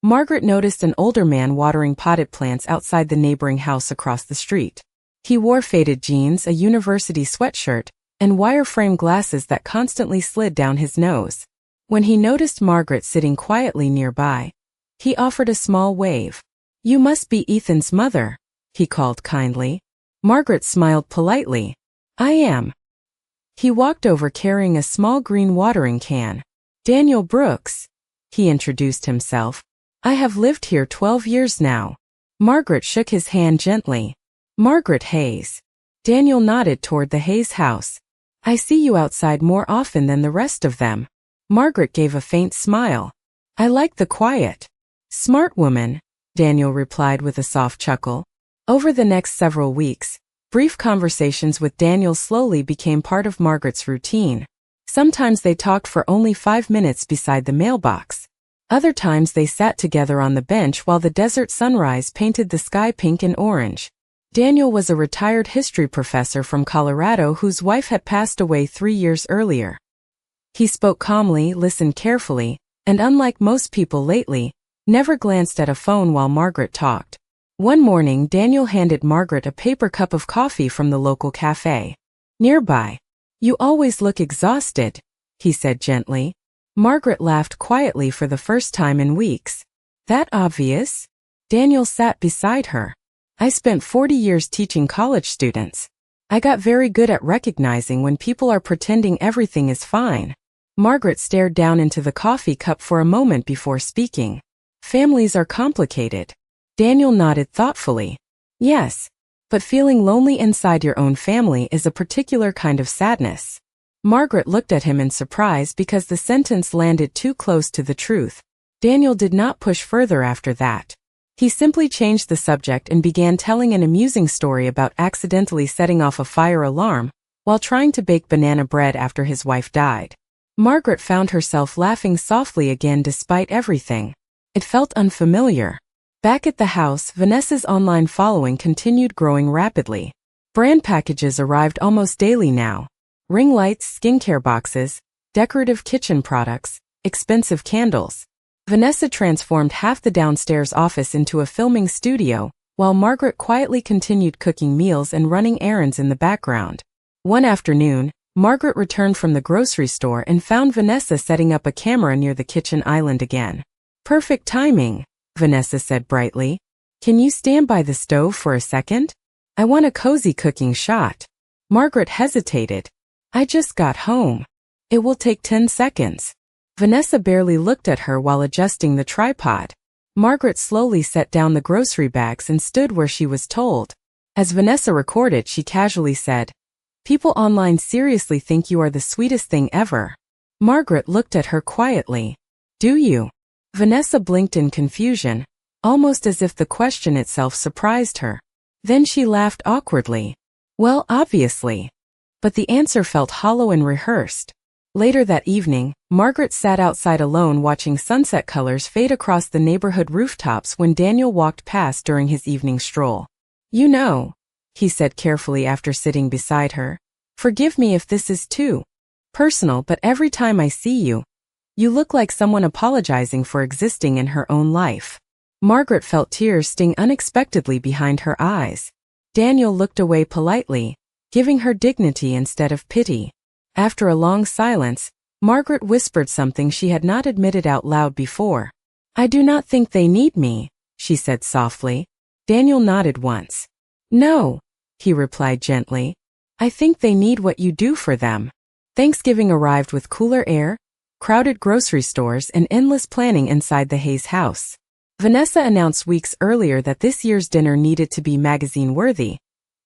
Margaret noticed an older man watering potted plants outside the neighboring house across the street. He wore faded jeans, a university sweatshirt, and wire-frame glasses that constantly slid down his nose. When he noticed Margaret sitting quietly nearby, he offered a small wave. "You must be Ethan's mother," he called kindly. Margaret smiled politely. "I am." He walked over carrying a small green watering can. "Daniel Brooks," he introduced himself. "I have lived here 12 years now." Margaret shook his hand gently. "Margaret Hayes." Daniel nodded toward the Hayes house. I see you outside more often than the rest of them. Margaret gave a faint smile. I like the quiet. Smart woman, Daniel replied with a soft chuckle. Over the next several weeks, brief conversations with Daniel slowly became part of Margaret's routine. Sometimes they talked for only 5 minutes beside the mailbox. Other times they sat together on the bench while the desert sunrise painted the sky pink and orange. Daniel was a retired history professor from Colorado whose wife had passed away 3 years earlier. He spoke calmly, listened carefully, and unlike most people lately, never glanced at a phone while Margaret talked. One morning Daniel handed Margaret a paper cup of coffee from the local cafe. Nearby. You always look exhausted, he said gently. Margaret laughed quietly for the first time in weeks. That obvious? Daniel sat beside her. I spent 40 years teaching college students. I got very good at recognizing when people are pretending everything is fine. Margaret stared down into the coffee cup for a moment before speaking. Families are complicated. Daniel nodded thoughtfully. Yes, but feeling lonely inside your own family is a particular kind of sadness. Margaret looked at him in surprise because the sentence landed too close to the truth. Daniel did not push further after that. He simply changed the subject and began telling an amusing story about accidentally setting off a fire alarm while trying to bake banana bread after his wife died. Margaret found herself laughing softly again despite everything. It felt unfamiliar. Back at the house, Vanessa's online following continued growing rapidly. Brand packages arrived almost daily now. Ring lights, skincare boxes, decorative kitchen products, expensive candles. Vanessa transformed half the downstairs office into a filming studio, while Margaret quietly continued cooking meals and running errands in the background. One afternoon, Margaret returned from the grocery store and found Vanessa setting up a camera near the kitchen island again. Perfect timing, Vanessa said brightly. Can you stand by the stove for a second? I want a cozy cooking shot. Margaret hesitated. I just got home. It will take 10 seconds. Vanessa barely looked at her while adjusting the tripod. Margaret slowly set down the grocery bags and stood where she was told. As Vanessa recorded, she casually said, People online seriously think you are the sweetest thing ever. Margaret looked at her quietly. Do you? Vanessa blinked in confusion, almost as if the question itself surprised her. Then she laughed awkwardly. Well, obviously. But the answer felt hollow and rehearsed. Later that evening, Margaret sat outside alone watching sunset colors fade across the neighborhood rooftops when Daniel walked past during his evening stroll. You know, he said carefully after sitting beside her, forgive me if this is too personal, but every time I see you, you look like someone apologizing for existing in her own life. Margaret felt tears sting unexpectedly behind her eyes. Daniel looked away politely, giving her dignity instead of pity. After a long silence, Margaret whispered something she had not admitted out loud before. I do not think they need me, she said softly. Daniel nodded once. No, he replied gently. I think they need what you do for them. Thanksgiving arrived with cooler air, crowded grocery stores, and endless planning inside the Hayes house. Vanessa announced weeks earlier that this year's dinner needed to be magazine-worthy,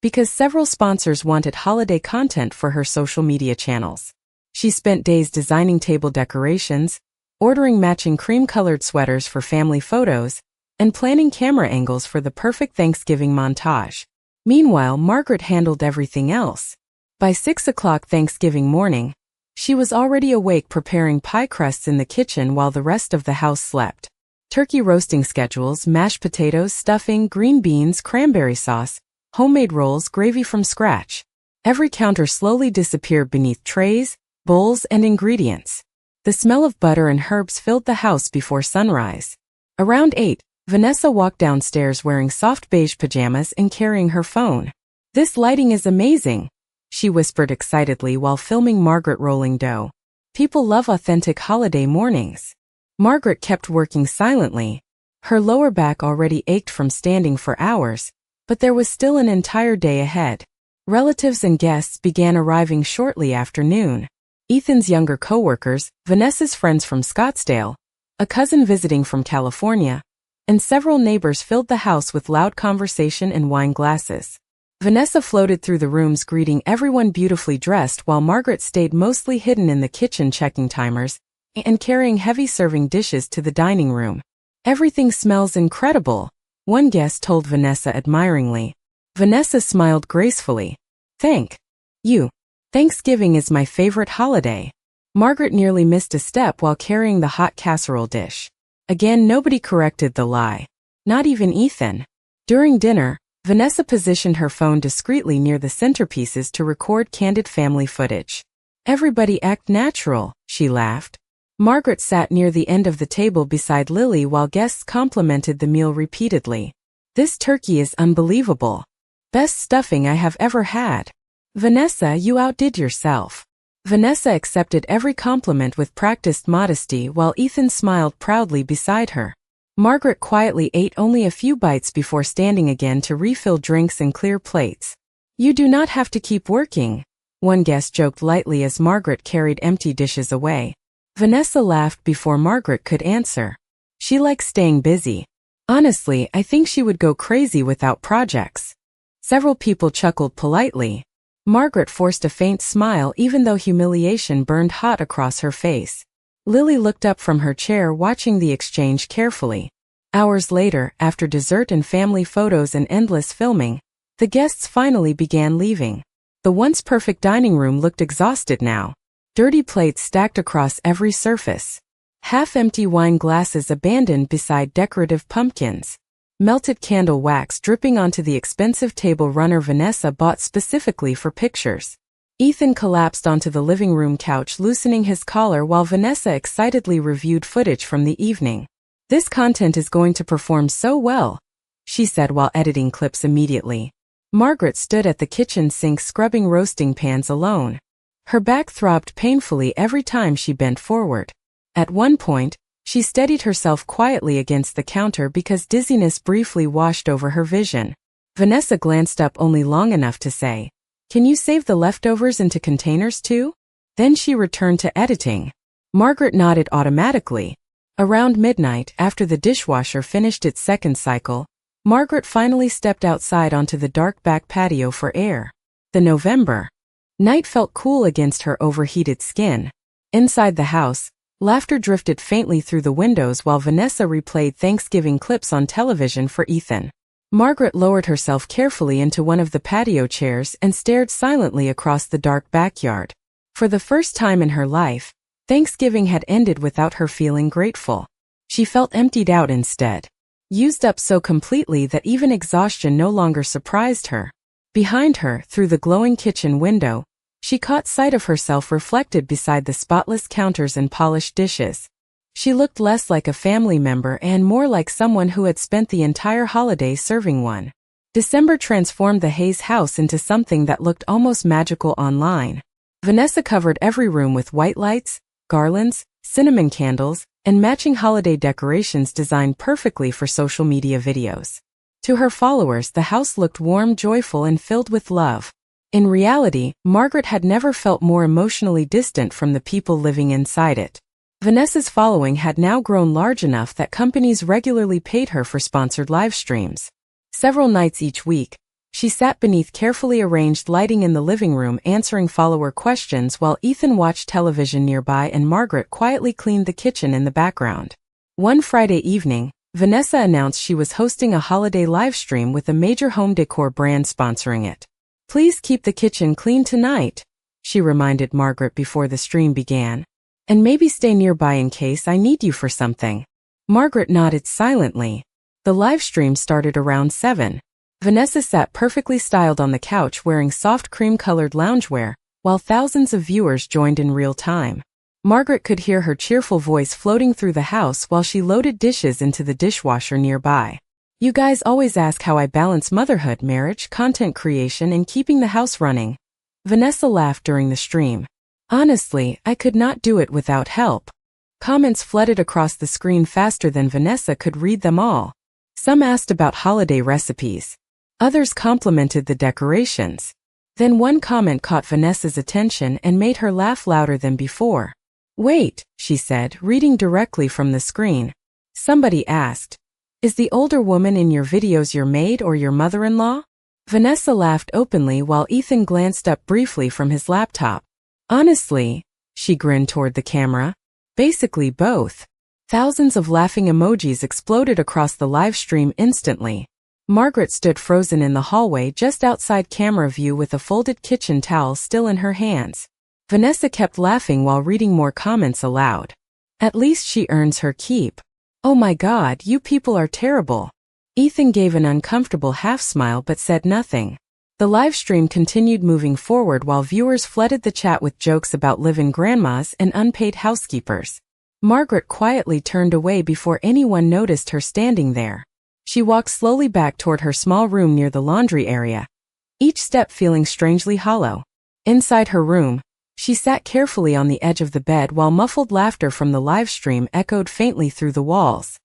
because several sponsors wanted holiday content for her social media channels. She spent days designing table decorations, ordering matching cream-colored sweaters for family photos, and planning camera angles for the perfect Thanksgiving montage. Meanwhile, Margaret handled everything else. By 6 o'clock Thanksgiving morning, she was already awake preparing pie crusts in the kitchen while the rest of the house slept. Turkey roasting schedules, mashed potatoes, stuffing, green beans, cranberry sauce, homemade rolls, gravy from scratch. Every counter slowly disappeared beneath trays, bowls, and ingredients. The smell of butter and herbs filled the house before sunrise. Around 8, Vanessa walked downstairs wearing soft beige pajamas and carrying her phone. This lighting is amazing, she whispered excitedly while filming Margaret rolling dough. People love authentic holiday mornings. Margaret kept working silently. Her lower back already ached from standing for hours, but there was still an entire day ahead. Relatives and guests began arriving shortly after noon. Ethan's younger co-workers, Vanessa's friends from Scottsdale, a cousin visiting from California, and several neighbors filled the house with loud conversation and wine glasses. Vanessa floated through the rooms greeting everyone beautifully dressed while Margaret stayed mostly hidden in the kitchen checking timers and carrying heavy serving dishes to the dining room. "Everything smells incredible," one guest told Vanessa admiringly. Vanessa smiled gracefully. "Thank you. Thanksgiving is my favorite holiday." Margaret nearly missed a step while carrying the hot casserole dish. Again, nobody corrected the lie. Not even Ethan. During dinner, Vanessa positioned her phone discreetly near the centerpieces to record candid family footage. "Everybody act natural," she laughed. Margaret sat near the end of the table beside Lily while guests complimented the meal repeatedly. "This turkey is unbelievable. Best stuffing I have ever had. Vanessa, you outdid yourself." Vanessa accepted every compliment with practiced modesty while Ethan smiled proudly beside her. Margaret quietly ate only a few bites before standing again to refill drinks and clear plates. "You do not have to keep working," one guest joked lightly as Margaret carried empty dishes away. Vanessa laughed before Margaret could answer. She likes staying busy. Honestly, I think she would go crazy without projects. Several people chuckled politely. Margaret forced a faint smile even though humiliation burned hot across her face. Lily looked up from her chair watching the exchange carefully. Hours later, after dessert and family photos and endless filming, the guests finally began leaving. The once perfect dining room looked exhausted now. Dirty plates stacked across every surface. Half-empty wine glasses abandoned beside decorative pumpkins. Melted candle wax dripping onto the expensive table runner Vanessa bought specifically for pictures. Ethan collapsed onto the living room couch loosening his collar while Vanessa excitedly reviewed footage from the evening. "This content is going to perform so well," she said while editing clips immediately. Margaret stood at the kitchen sink scrubbing roasting pans alone. Her back throbbed painfully every time she bent forward. At one point, she steadied herself quietly against the counter because dizziness briefly washed over her vision. Vanessa glanced up only long enough to say, "Can you save the leftovers into containers too?" Then she returned to editing. Margaret nodded automatically. Around midnight, after the dishwasher finished its second cycle, Margaret finally stepped outside onto the dark back patio for air. The November night felt cool against her overheated skin. Inside the house, laughter drifted faintly through the windows while Vanessa replayed Thanksgiving clips on television for Ethan. Margaret lowered herself carefully into one of the patio chairs and stared silently across the dark backyard. For the first time in her life, Thanksgiving had ended without her feeling grateful. She felt emptied out instead. Used up so completely that even exhaustion no longer surprised her. Behind her, through the glowing kitchen window, she caught sight of herself reflected beside the spotless counters and polished dishes. She looked less like a family member and more like someone who had spent the entire holiday serving one. December transformed the Hayes house into something that looked almost magical online. Vanessa covered every room with white lights, garlands, cinnamon candles, and matching holiday decorations designed perfectly for social media videos. To her followers, the house looked warm, joyful, and filled with love. In reality, Margaret had never felt more emotionally distant from the people living inside it. Vanessa's following had now grown large enough that companies regularly paid her for sponsored live streams. Several nights each week, she sat beneath carefully arranged lighting in the living room answering follower questions while Ethan watched television nearby and Margaret quietly cleaned the kitchen in the background. One Friday evening, Vanessa announced she was hosting a holiday live stream with a major home decor brand sponsoring it. "Please keep the kitchen clean tonight," she reminded Margaret before the stream began. "And maybe stay nearby in case I need you for something." Margaret nodded silently. The live stream started around 7. Vanessa sat perfectly styled on the couch wearing soft cream-colored loungewear, while thousands of viewers joined in real time. Margaret could hear her cheerful voice floating through the house while she loaded dishes into the dishwasher nearby. "You guys always ask how I balance motherhood, marriage, content creation, and keeping the house running." Vanessa laughed during the stream. "Honestly, I could not do it without help." Comments flooded across the screen faster than Vanessa could read them all. Some asked about holiday recipes. Others complimented the decorations. Then one comment caught Vanessa's attention and made her laugh louder than before. "Wait," she said, reading directly from the screen. Somebody asked, "Is the older woman in your videos your maid or your mother-in-law?" Vanessa laughed openly while Ethan glanced up briefly from his laptop. Honestly, she grinned toward the camera. Basically both. Thousands of laughing emojis exploded across the live stream instantly. Margaret stood frozen in the hallway just outside camera view with a folded kitchen towel still in her hands. Vanessa kept laughing while reading more comments aloud. At least she earns her keep. Oh my god, you people are terrible. Ethan gave an uncomfortable half-smile but said nothing. The live stream continued moving forward while viewers flooded the chat with jokes about live-in grandmas and unpaid housekeepers. Margaret quietly turned away before anyone noticed her standing there. She walked slowly back toward her small room near the laundry area, each step feeling strangely hollow. Inside her room, she sat carefully on the edge of the bed while muffled laughter from the live stream echoed faintly through the walls.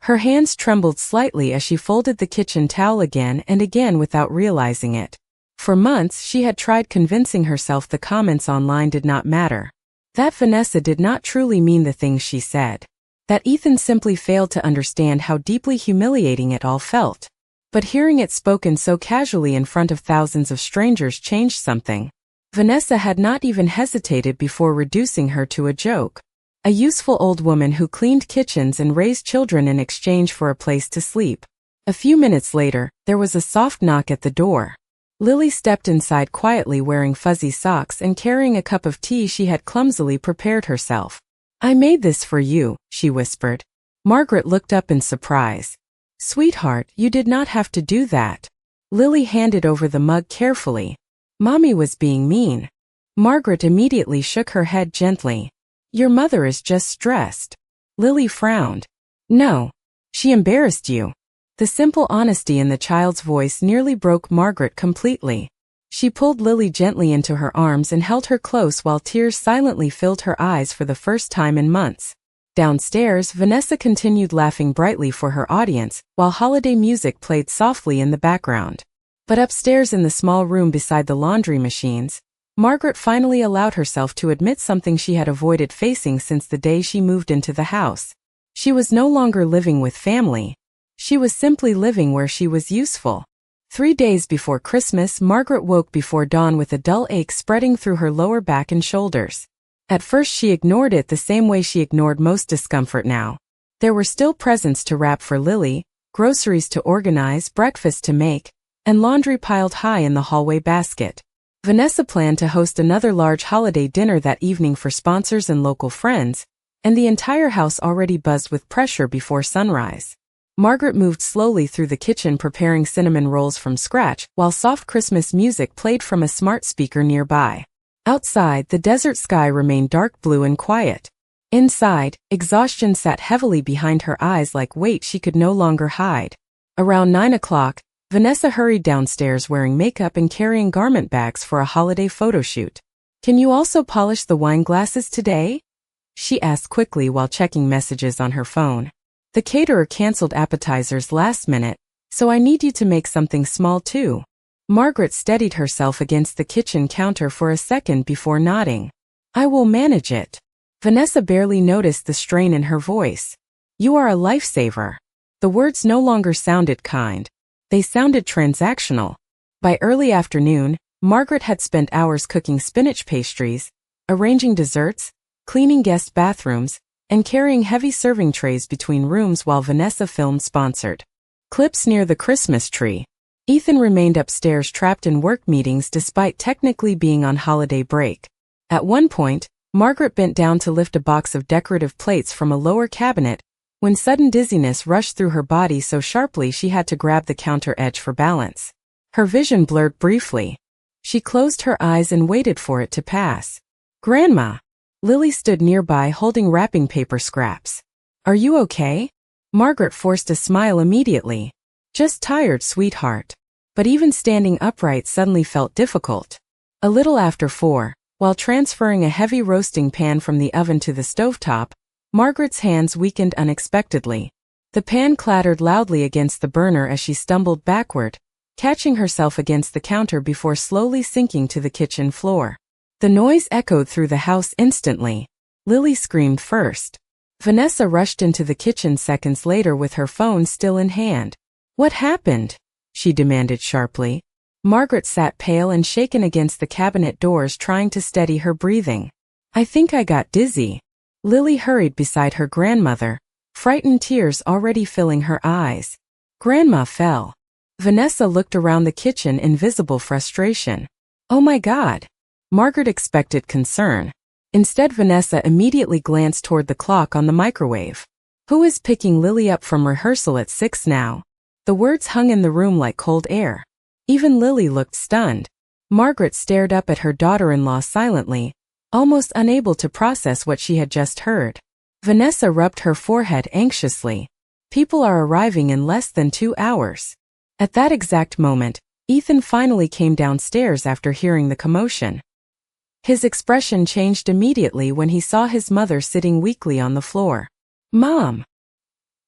Her hands trembled slightly as she folded the kitchen towel again and again without realizing it. For months she had tried convincing herself the comments online did not matter. That Vanessa did not truly mean the things she said. That Ethan simply failed to understand how deeply humiliating it all felt. But hearing it spoken so casually in front of thousands of strangers changed something. Vanessa had not even hesitated before reducing her to a joke. A useful old woman who cleaned kitchens and raised children in exchange for a place to sleep. A few minutes later, there was a soft knock at the door. Lily stepped inside quietly wearing fuzzy socks and carrying a cup of tea she had clumsily prepared herself. "I made this for you," she whispered. Margaret looked up in surprise. "Sweetheart, you did not have to do that." Lily handed over the mug carefully. "Mommy was being mean." Margaret immediately shook her head gently. "Your mother is just stressed." Lily frowned. "No. She embarrassed you." The simple honesty in the child's voice nearly broke Margaret completely. She pulled Lily gently into her arms and held her close while tears silently filled her eyes for the first time in months. Downstairs, Vanessa continued laughing brightly for her audience, while holiday music played softly in the background. But upstairs in the small room beside the laundry machines, Margaret finally allowed herself to admit something she had avoided facing since the day she moved into the house. She was no longer living with family. She was simply living where she was useful. 3 days before Christmas, Margaret woke before dawn with a dull ache spreading through her lower back and shoulders. At first she ignored it the same way she ignored most discomfort now. There were still presents to wrap for Lily, groceries to organize, breakfast to make, and laundry piled high in the hallway basket. Vanessa planned to host another large holiday dinner that evening for sponsors and local friends, and the entire house already buzzed with pressure before sunrise. Margaret moved slowly through the kitchen preparing cinnamon rolls from scratch while soft Christmas music played from a smart speaker nearby. Outside, the desert sky remained dark blue and quiet. Inside, exhaustion sat heavily behind her eyes like weight she could no longer hide. Around 9 o'clock, Vanessa hurried downstairs wearing makeup and carrying garment bags for a holiday photo shoot. "Can you also polish the wine glasses today?" she asked quickly while checking messages on her phone. "The caterer canceled appetizers last minute, so I need you to make something small too." Margaret steadied herself against the kitchen counter for a second before nodding. "I will manage it." Vanessa barely noticed the strain in her voice. "You are a lifesaver." The words no longer sounded kind. They sounded transactional. By early afternoon, Margaret had spent hours cooking spinach pastries, arranging desserts, cleaning guest bathrooms, and carrying heavy serving trays between rooms while Vanessa filmed sponsored clips near the Christmas tree. Ethan remained upstairs trapped in work meetings despite technically being on holiday break. At one point, Margaret bent down to lift a box of decorative plates from a lower cabinet, when sudden dizziness rushed through her body so sharply she had to grab the counter edge for balance. Her vision blurred briefly. She closed her eyes and waited for it to pass. "Grandma!" Lily stood nearby holding wrapping paper scraps. "Are you okay?" Margaret forced a smile immediately. "Just tired, sweetheart." But even standing upright suddenly felt difficult. A little after 4, while transferring a heavy roasting pan from the oven to the stovetop, Margaret's hands weakened unexpectedly. The pan clattered loudly against the burner as she stumbled backward, catching herself against the counter before slowly sinking to the kitchen floor. The noise echoed through the house instantly. Lily screamed first. Vanessa rushed into the kitchen seconds later with her phone still in hand. "What happened?" she demanded sharply. Margaret sat pale and shaken against the cabinet doors, trying to steady her breathing. I think I got dizzy. Lily hurried beside her grandmother, frightened tears already filling her eyes. Grandma fell. Vanessa looked around the kitchen in visible frustration. Oh my God. Margaret expected concern. Instead, Vanessa immediately glanced toward the clock on the microwave. Who is picking Lily up from rehearsal at 6 now? The words hung in the room like cold air. Even Lily looked stunned. Margaret stared up at her daughter-in-law silently, almost unable to process what she had just heard. Vanessa rubbed her forehead anxiously. People are arriving in less than 2 hours. At that exact moment, Ethan finally came downstairs after hearing the commotion. His expression changed immediately when he saw his mother sitting weakly on the floor. Mom!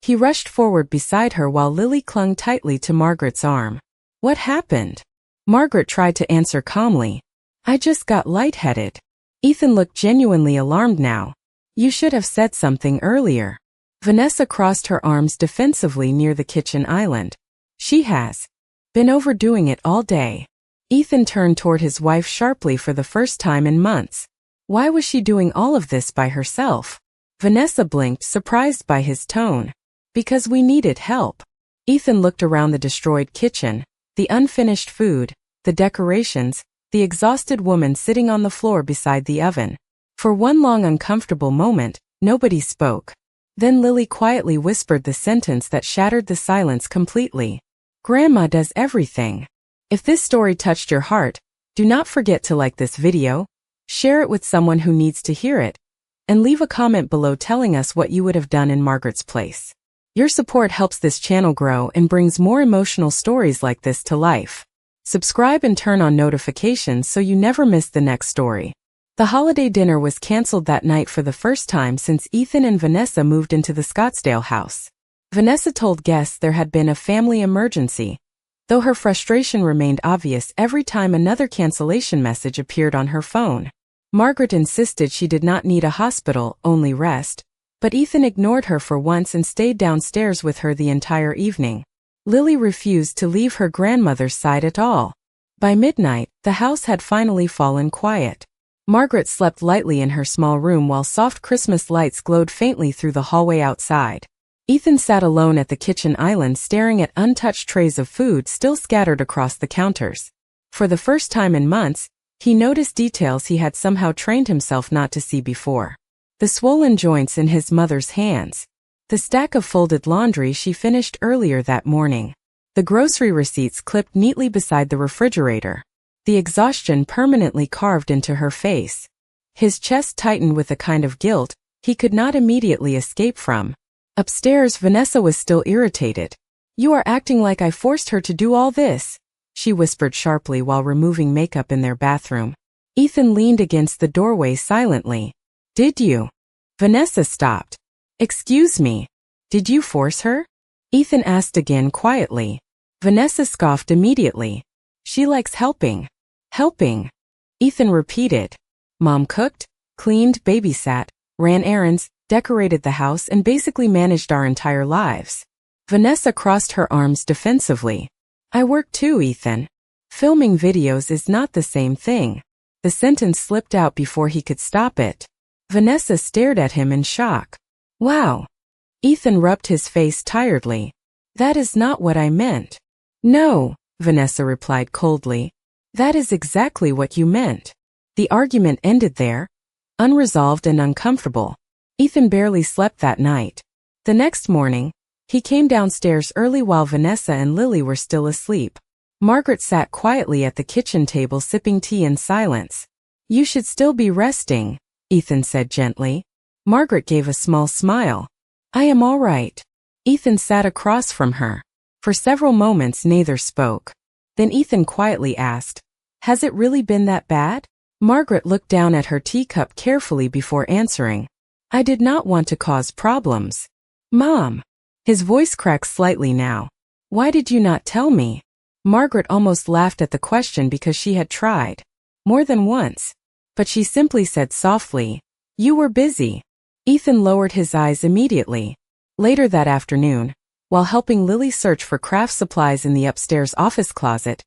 He rushed forward beside her while Lily clung tightly to Margaret's arm. What happened? Margaret tried to answer calmly. I just got lightheaded. Ethan looked genuinely alarmed now. You should have said something earlier. Vanessa crossed her arms defensively near the kitchen island. She has been overdoing it all day. Ethan turned toward his wife sharply for the first time in months. Why was she doing all of this by herself? Vanessa blinked, surprised by his tone. Because we needed help. Ethan looked around the destroyed kitchen, the unfinished food, the decorations, the exhausted woman sitting on the floor beside the oven. For one long uncomfortable moment, nobody spoke. Then Lily quietly whispered the sentence that shattered the silence completely. Grandma does everything. If this story touched your heart, do not forget to like this video, share it with someone who needs to hear it, and leave a comment below telling us what you would have done in Margaret's place. Your support helps this channel grow and brings more emotional stories like this to life. Subscribe and turn on notifications so you never miss the next story. The holiday dinner was canceled that night for the first time since Ethan and Vanessa moved into the Scottsdale house. Vanessa told guests there had been a family emergency, though her frustration remained obvious every time another cancellation message appeared on her phone. Margaret insisted she did not need a hospital, only rest, but Ethan ignored her for once and stayed downstairs with her the entire evening. Lily refused to leave her grandmother's side at all. By midnight, the house had finally fallen quiet. Margaret slept lightly in her small room while soft Christmas lights glowed faintly through the hallway outside. Ethan sat alone at the kitchen island staring at untouched trays of food still scattered across the counters. For the first time in months, he noticed details he had somehow trained himself not to see before. The swollen joints in his mother's hands. The stack of folded laundry she finished earlier that morning. The grocery receipts clipped neatly beside the refrigerator. The exhaustion permanently carved into her face. His chest tightened with a kind of guilt he could not immediately escape from. Upstairs, Vanessa was still irritated. You are acting like I forced her to do all this, she whispered sharply while removing makeup in their bathroom. Ethan leaned against the doorway silently. Did you? Vanessa stopped. Excuse me. Did you force her? Ethan asked again quietly. Vanessa scoffed immediately. She likes helping. Helping. Ethan repeated. Mom cooked, cleaned, babysat, ran errands, decorated the house, and basically managed our entire lives. Vanessa crossed her arms defensively. I work too, Ethan. Filming videos is not the same thing. The sentence slipped out before he could stop it. Vanessa stared at him in shock. Wow. Ethan rubbed his face tiredly. That is not what I meant. No, Vanessa replied coldly. That is exactly what you meant. The argument ended there, unresolved and uncomfortable. Ethan barely slept that night. The next morning, he came downstairs early while Vanessa and Lily were still asleep. Margaret sat quietly at the kitchen table sipping tea in silence. You should still be resting, Ethan said gently. Margaret gave a small smile. I am all right. Ethan sat across from her. For several moments neither spoke. Then Ethan quietly asked, Has it really been that bad? Margaret looked down at her teacup carefully before answering. I did not want to cause problems. Mom. His voice cracked slightly now. Why did you not tell me? Margaret almost laughed at the question because she had tried. More than once. But she simply said softly, You were busy. Ethan lowered his eyes immediately. Later that afternoon, while helping Lily search for craft supplies in the upstairs office closet,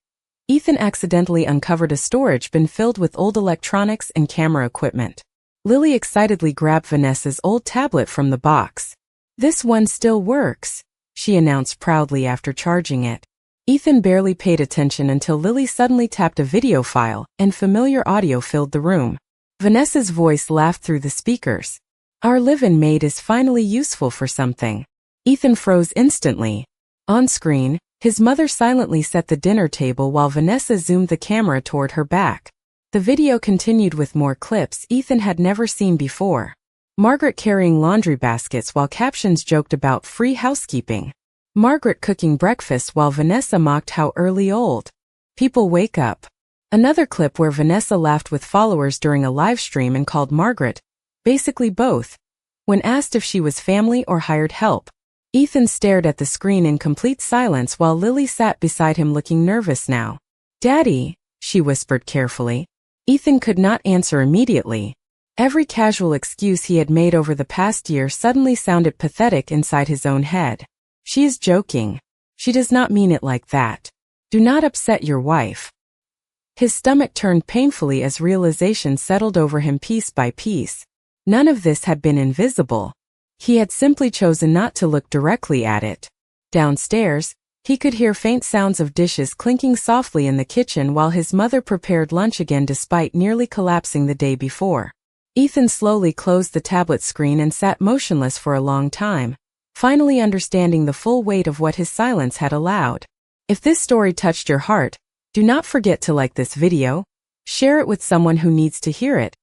Ethan accidentally uncovered a storage bin filled with old electronics and camera equipment. Lily excitedly grabbed Vanessa's old tablet from the box. "This one still works," she announced proudly after charging it. Ethan barely paid attention until Lily suddenly tapped a video file, and familiar audio filled the room. Vanessa's voice laughed through the speakers. "Our live-in maid is finally useful for something." Ethan froze instantly. On screen, his mother silently set the dinner table while Vanessa zoomed the camera toward her back. The video continued with more clips Ethan had never seen before. Margaret carrying laundry baskets while captions joked about free housekeeping. Margaret cooking breakfast while Vanessa mocked how early old people wake up. Another clip where Vanessa laughed with followers during a live stream and called Margaret, basically both, when asked if she was family or hired help. Ethan stared at the screen in complete silence while Lily sat beside him looking nervous now. "Daddy," she whispered carefully. Ethan could not answer immediately. Every casual excuse he had made over the past year suddenly sounded pathetic inside his own head. "She is joking. She does not mean it like that. Do not upset your wife." His stomach turned painfully as realization settled over him piece by piece. None of this had been invisible. He had simply chosen not to look directly at it. Downstairs, he could hear faint sounds of dishes clinking softly in the kitchen while his mother prepared lunch again despite nearly collapsing the day before. Ethan slowly closed the tablet screen and sat motionless for a long time, finally understanding the full weight of what his silence had allowed. If this story touched your heart, do not forget to like this video, share it with someone who needs to hear it,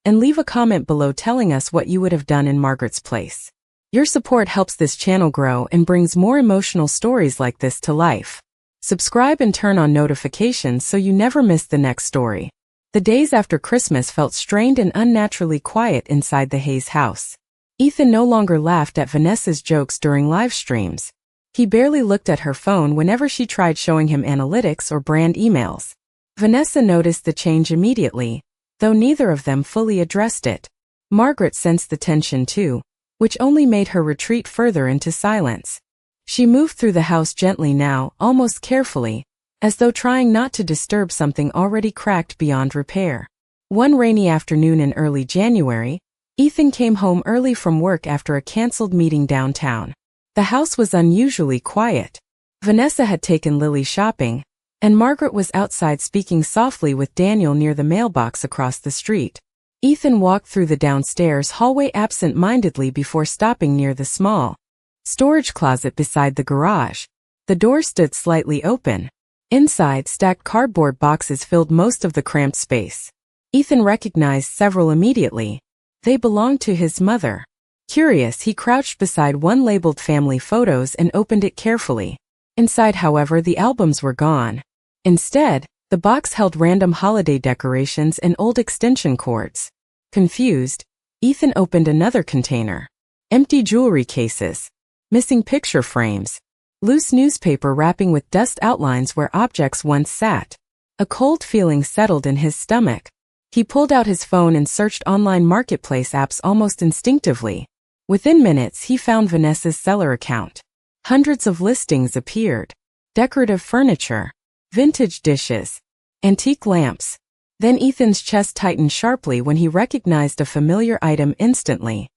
and leave a comment below telling us what you would have done in Margaret's place. Your support helps this channel grow and brings more emotional stories like this to life. Subscribe and turn on notifications so you never miss the next story. The days after Christmas felt strained and unnaturally quiet inside the Hayes house. Ethan no longer laughed at Vanessa's jokes during live streams. He barely looked at her phone whenever she tried showing him analytics or brand emails. Vanessa noticed the change immediately, though neither of them fully addressed it. Margaret sensed the tension too, which only made her retreat further into silence. She moved through the house gently now, almost carefully, as though trying not to disturb something already cracked beyond repair. One rainy afternoon in early January, Ethan came home early from work after a canceled meeting downtown. The house was unusually quiet. Vanessa had taken Lily shopping, and Margaret was outside speaking softly with Daniel near the mailbox across the street. Ethan walked through the downstairs hallway absent-mindedly before stopping near the small storage closet beside the garage. The door stood slightly open. Inside, stacked cardboard boxes filled most of the cramped space. Ethan recognized several immediately. They belonged to his mother. Curious, he crouched beside one labeled family photos and opened it carefully. Inside, however, the albums were gone. Instead, the box held random holiday decorations and old extension cords. Confused, Ethan opened another container. Empty jewelry cases. Missing picture frames. Loose newspaper wrapping with dust outlines where objects once sat. A cold feeling settled in his stomach. He pulled out his phone and searched online marketplace apps almost instinctively. Within minutes, he found Vanessa's seller account. Hundreds of listings appeared. Decorative furniture, vintage dishes, antique lamps. Then Ethan's chest tightened sharply when he recognized a familiar item instantly.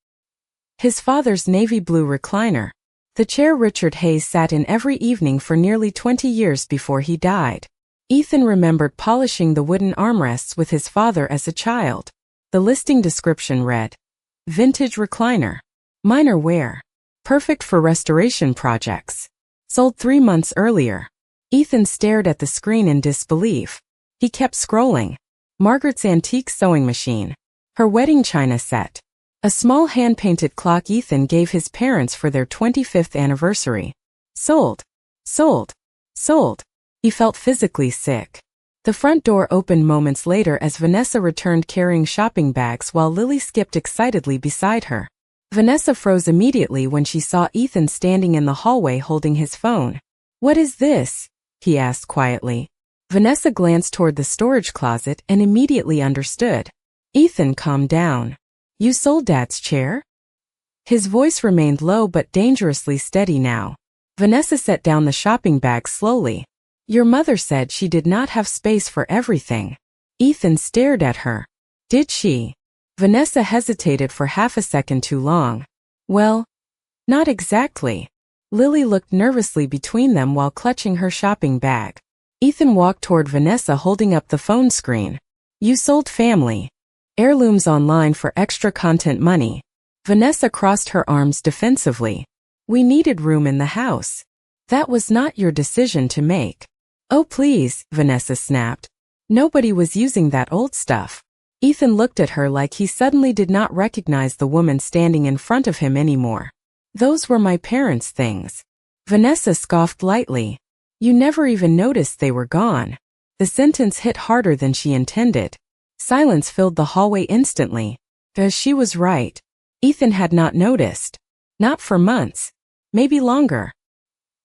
His father's navy blue recliner. The chair Richard Hayes sat in every evening for nearly 20 years before he died. Ethan remembered polishing the wooden armrests with his father as a child. The listing description read, "Vintage recliner. Minor wear. Perfect for restoration projects. Sold 3 months earlier." Ethan stared at the screen in disbelief. He kept scrolling. Margaret's antique sewing machine. Her wedding china set. A small hand-painted clock Ethan gave his parents for their 25th anniversary. Sold. Sold. Sold. He felt physically sick. The front door opened moments later as Vanessa returned carrying shopping bags while Lily skipped excitedly beside her. Vanessa froze immediately when she saw Ethan standing in the hallway holding his phone. "What is this?" he asked quietly. Vanessa glanced toward the storage closet and immediately understood. Ethan calmed down. "You sold Dad's chair?" His voice remained low but dangerously steady now. Vanessa set down the shopping bag slowly. Your mother said she did not have space for everything. Ethan stared at her. Did she? Vanessa hesitated for half a second too long. Well, not exactly. Lily looked nervously between them while clutching her shopping bag. Ethan walked toward Vanessa holding up the phone screen. You sold family heirlooms online for extra content money. Vanessa crossed her arms defensively. We needed room in the house. That was not your decision to make. Oh please, Vanessa snapped. Nobody was using that old stuff. Ethan looked at her like he suddenly did not recognize the woman standing in front of him anymore. Those were my parents' things. Vanessa scoffed lightly. You never even noticed they were gone. The sentence hit harder than she intended. Silence filled the hallway instantly. As she was right. Ethan had not noticed. Not for months. Maybe longer.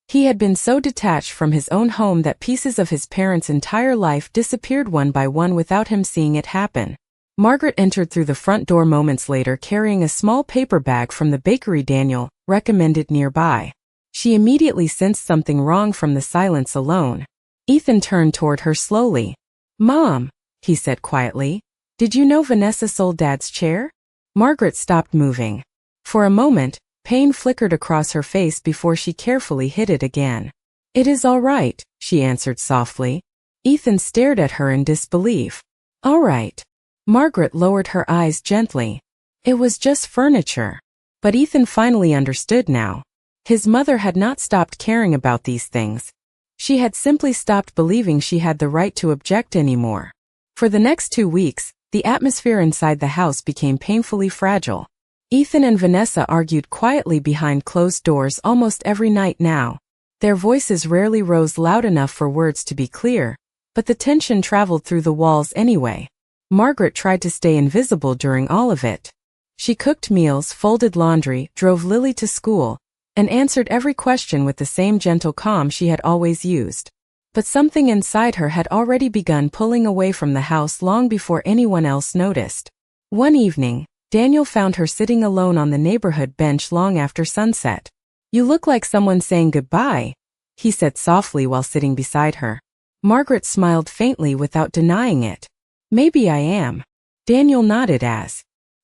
He had been so detached from his own home that pieces of his parents' entire life disappeared one by one without him seeing it happen. Margaret entered through the front door moments later carrying a small paper bag from the bakery Daniel recommended nearby. She immediately sensed something wrong from the silence alone. Ethan turned toward her slowly. Mom, he said quietly, did you know Vanessa sold Dad's chair? Margaret stopped moving. For a moment, pain flickered across her face before she carefully hid it again. It is all right, she answered softly. Ethan stared at her in disbelief. All right. Margaret lowered her eyes gently. It was just furniture. But Ethan finally understood now. His mother had not stopped caring about these things. She had simply stopped believing she had the right to object anymore. For the next 2 weeks, the atmosphere inside the house became painfully fragile. Ethan and Vanessa argued quietly behind closed doors almost every night now. Their voices rarely rose loud enough for words to be clear, but the tension traveled through the walls anyway. Margaret tried to stay invisible during all of it. She cooked meals, folded laundry, drove Lily to school, and answered every question with the same gentle calm she had always used. But something inside her had already begun pulling away from the house long before anyone else noticed. One evening, Daniel found her sitting alone on the neighborhood bench long after sunset. You look like someone saying goodbye, he said softly while sitting beside her. Margaret smiled faintly without denying it. Maybe I am. Daniel nodded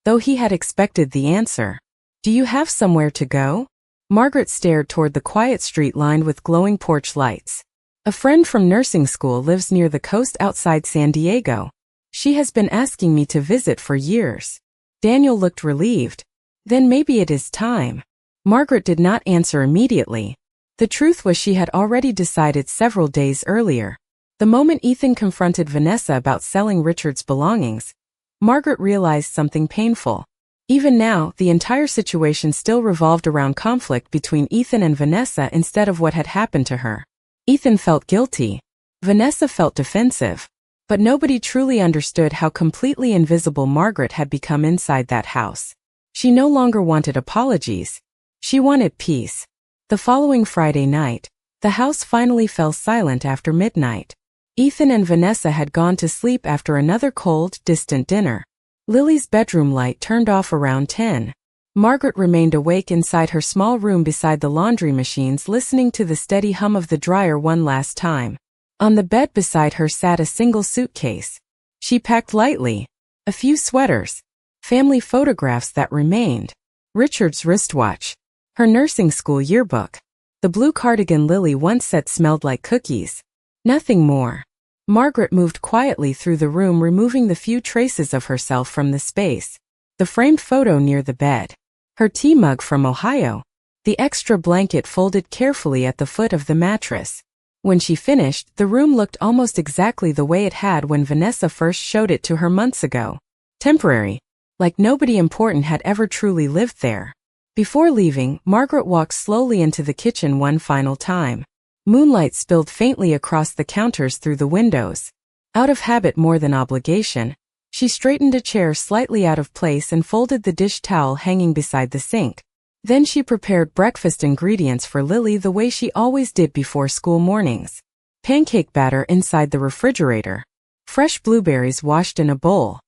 though he had expected the answer. Do you have somewhere to go? Margaret stared toward the quiet street lined with glowing porch lights. A friend from nursing school lives near the coast outside San Diego. She has been asking me to visit for years. Daniel looked relieved. Then maybe it is time. Margaret did not answer immediately. The truth was she had already decided several days earlier. The moment Ethan confronted Vanessa about selling Richard's belongings, Margaret realized something painful. Even now, the entire situation still revolved around conflict between Ethan and Vanessa instead of what had happened to her. Ethan felt guilty. Vanessa felt defensive. But nobody truly understood how completely invisible Margaret had become inside that house. She no longer wanted apologies. She wanted peace. The following Friday night, the house finally fell silent after midnight. Ethan and Vanessa had gone to sleep after another cold, distant dinner. Lily's bedroom light turned off around 10. Margaret remained awake inside her small room beside the laundry machines listening to the steady hum of the dryer one last time. On the bed beside her sat a single suitcase. She packed lightly. A few sweaters. Family photographs that remained. Richard's wristwatch. Her nursing school yearbook. The blue cardigan Lily once said smelled like cookies. Nothing more. Margaret moved quietly through the room, removing the few traces of herself from the space. The framed photo near the bed. Her tea mug from Ohio. The extra blanket folded carefully at the foot of the mattress. When she finished, the room looked almost exactly the way it had when Vanessa first showed it to her months ago. Temporary. Like nobody important had ever truly lived there. Before leaving, Margaret walked slowly into the kitchen one final time. Moonlight spilled faintly across the counters through the windows. Out of habit more than obligation, she straightened a chair slightly out of place and folded the dish towel hanging beside the sink. Then she prepared breakfast ingredients for Lily the way she always did before school mornings. Pancake batter inside the refrigerator. Fresh blueberries washed in a bowl.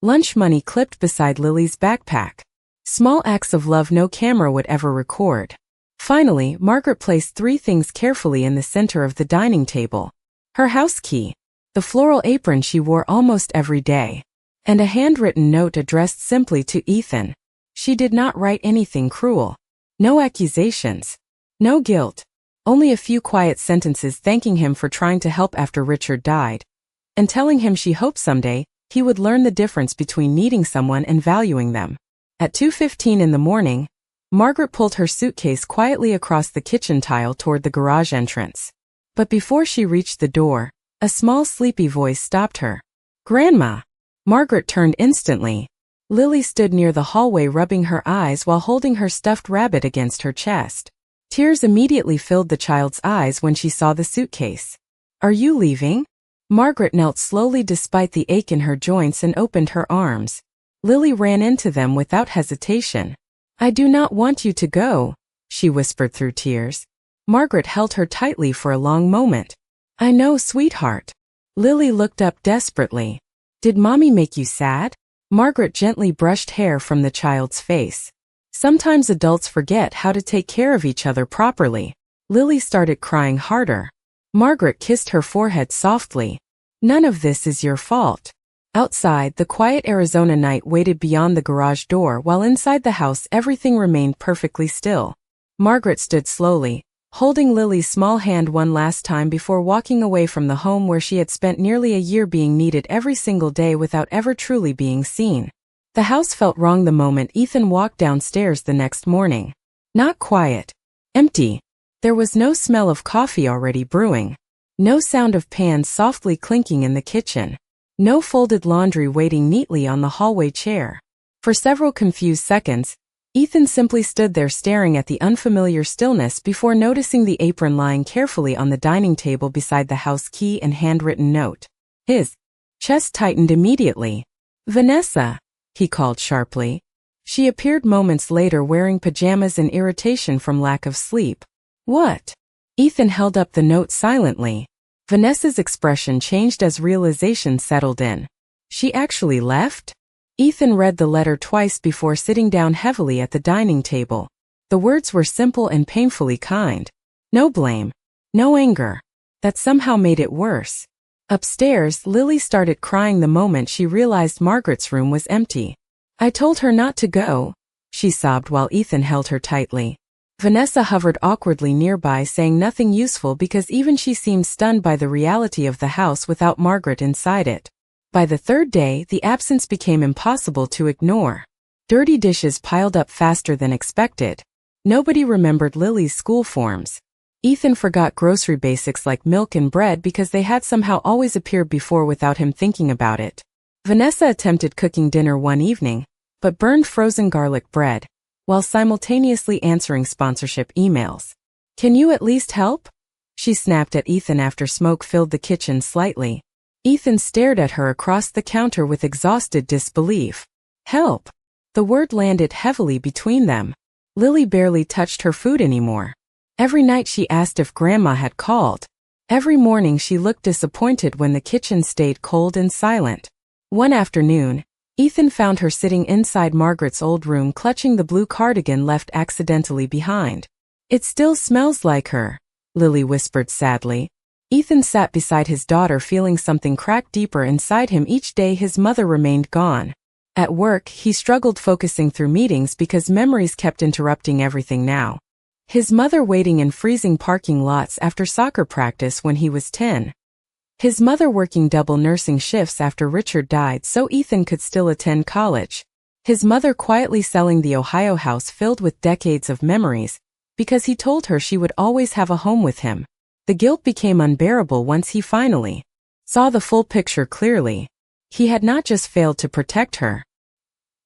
Lunch money clipped beside Lily's backpack. Small acts of love no camera would ever record. Finally, Margaret placed 3 things carefully in the center of the dining table. her house key, the floral apron she wore almost every day, and a handwritten note addressed simply to Ethan. She did not write anything cruel. No accusations. No guilt. Only a few quiet sentences thanking him for trying to help after Richard died, and telling him she hoped someday he would learn the difference between needing someone and valuing them. At 2:15 in the morning, Margaret pulled her suitcase quietly across the kitchen tile toward the garage entrance. But before she reached the door, a small sleepy voice stopped her. "Grandma!" Margaret turned instantly. Lily stood near the hallway rubbing her eyes while holding her stuffed rabbit against her chest. Tears immediately filled the child's eyes when she saw the suitcase. "Are you leaving?" Margaret knelt slowly despite the ache in her joints and opened her arms. Lily ran into them without hesitation. "I do not want you to go," she whispered through tears. Margaret held her tightly for a long moment. "I know, sweetheart." Lily looked up desperately. "Did Mommy make you sad?" Margaret gently brushed hair from the child's face. Sometimes adults forget how to take care of each other properly. Lily started crying harder. Margaret kissed her forehead softly. "None of this is your fault." Outside, the quiet Arizona night waited beyond the garage door while inside the house everything remained perfectly still. Margaret stood slowly, holding Lily's small hand one last time before walking away from the home where she had spent nearly a year being needed every single day without ever truly being seen. The house felt wrong the moment Ethan walked downstairs the next morning. Not quiet. Empty. There was no smell of coffee already brewing. No sound of pans softly clinking in the kitchen. No folded laundry waiting neatly on the hallway chair. For several confused seconds, Ethan simply stood there staring at the unfamiliar stillness before noticing the apron lying carefully on the dining table beside the house key and handwritten note. His chest tightened immediately. "Vanessa," he called sharply. She appeared moments later wearing pajamas in irritation from lack of sleep. "What?" Ethan held up the note silently. Vanessa's expression changed as realization settled in. She actually left? Ethan read the letter twice before sitting down heavily at the dining table. The words were simple and painfully kind. No blame. No anger. That somehow made it worse. Upstairs, Lily started crying the moment she realized Margaret's room was empty. "I told her not to go," she sobbed while Ethan held her tightly. Vanessa hovered awkwardly nearby, saying nothing useful because even she seemed stunned by the reality of the house without Margaret inside it. By the third day, the absence became impossible to ignore. Dirty dishes piled up faster than expected. Nobody remembered Lily's school forms. Ethan forgot grocery basics like milk and bread because they had somehow always appeared before without him thinking about it. Vanessa attempted cooking dinner one evening, but burned frozen garlic bread, while simultaneously answering sponsorship emails. "Can you at least help?" she snapped at Ethan after smoke filled the kitchen slightly. Ethan stared at her across the counter with exhausted disbelief. "Help." The word landed heavily between them. Lily barely touched her food anymore. Every night she asked if Grandma had called. Every morning she looked disappointed when the kitchen stayed cold and silent. One afternoon, Ethan found her sitting inside Margaret's old room clutching the blue cardigan left accidentally behind. "It still smells like her," Lily whispered sadly. Ethan sat beside his daughter feeling something crack deeper inside him each day his mother remained gone. At work, he struggled focusing through meetings because memories kept interrupting everything now. His mother waiting in freezing parking lots after soccer practice when he was 10. His mother working double nursing shifts after Richard died so Ethan could still attend college. His mother quietly selling the Ohio house filled with decades of memories, because he told her she would always have a home with him. The guilt became unbearable once he finally saw the full picture clearly. He had not just failed to protect her.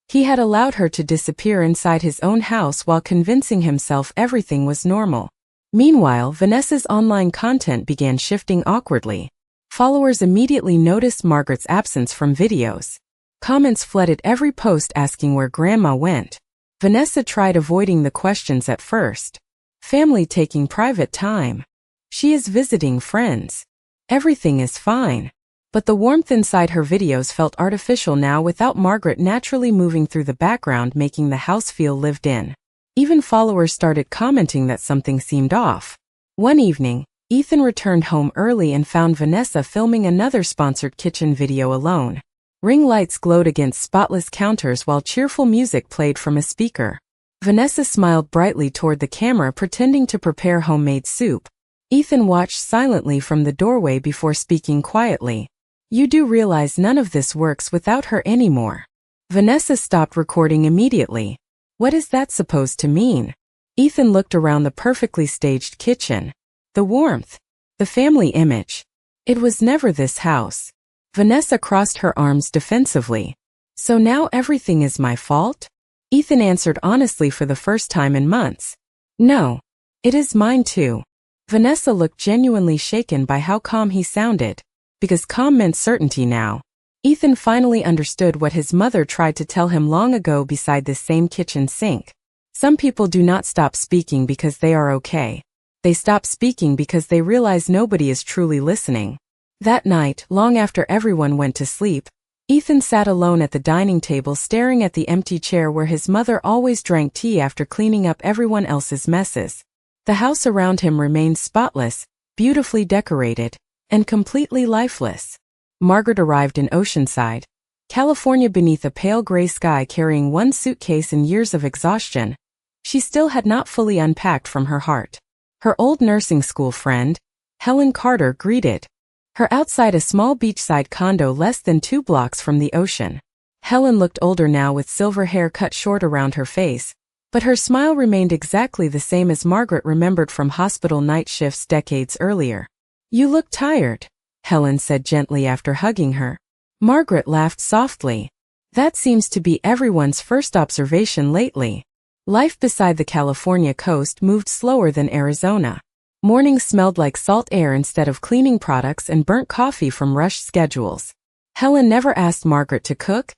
He had allowed her to disappear inside his own house while convincing himself everything was normal. Meanwhile, Vanessa's online content began shifting awkwardly. Followers immediately noticed Margaret's absence from videos. Comments flooded every post asking where Grandma went. Vanessa tried avoiding the questions at first. Family taking private time. She is visiting friends. Everything is fine. But the warmth inside her videos felt artificial now without Margaret naturally moving through the background making the house feel lived in. Even followers started commenting that something seemed off. One evening, Ethan returned home early and found Vanessa filming another sponsored kitchen video alone. Ring lights glowed against spotless counters while cheerful music played from a speaker. Vanessa smiled brightly toward the camera, pretending to prepare homemade soup. Ethan watched silently from the doorway before speaking quietly. "You do realize none of this works without her anymore." Vanessa stopped recording immediately. "What is that supposed to mean?" Ethan looked around the perfectly staged kitchen. The warmth. The family image. It was never this house. Vanessa crossed her arms defensively. "So now everything is my fault?" Ethan answered honestly for the first time in months. "No. It is mine too." Vanessa looked genuinely shaken by how calm he sounded. Because calm meant certainty now. Ethan finally understood what his mother tried to tell him long ago beside this same kitchen sink. Some people do not stop speaking because they are okay. They stop speaking because they realize nobody is truly listening. That night, long after everyone went to sleep, Ethan sat alone at the dining table staring at the empty chair where his mother always drank tea after cleaning up everyone else's messes. The house around him remained spotless, beautifully decorated, and completely lifeless. Margaret arrived in Oceanside, California, beneath a pale gray sky, carrying one suitcase and years of exhaustion. She still had not fully unpacked from her heart. Her old nursing school friend, Helen Carter, greeted her outside a small beachside condo less than 2 blocks from the ocean. Helen looked older now, with silver hair cut short around her face, but her smile remained exactly the same as Margaret remembered from hospital night shifts decades earlier. "You look tired," Helen said gently after hugging her. Margaret laughed softly. "That seems to be everyone's first observation lately." Life beside the California coast moved slower than Arizona. Mornings smelled like salt air instead of cleaning products and burnt coffee from rushed schedules. Helen never asked Margaret to cook,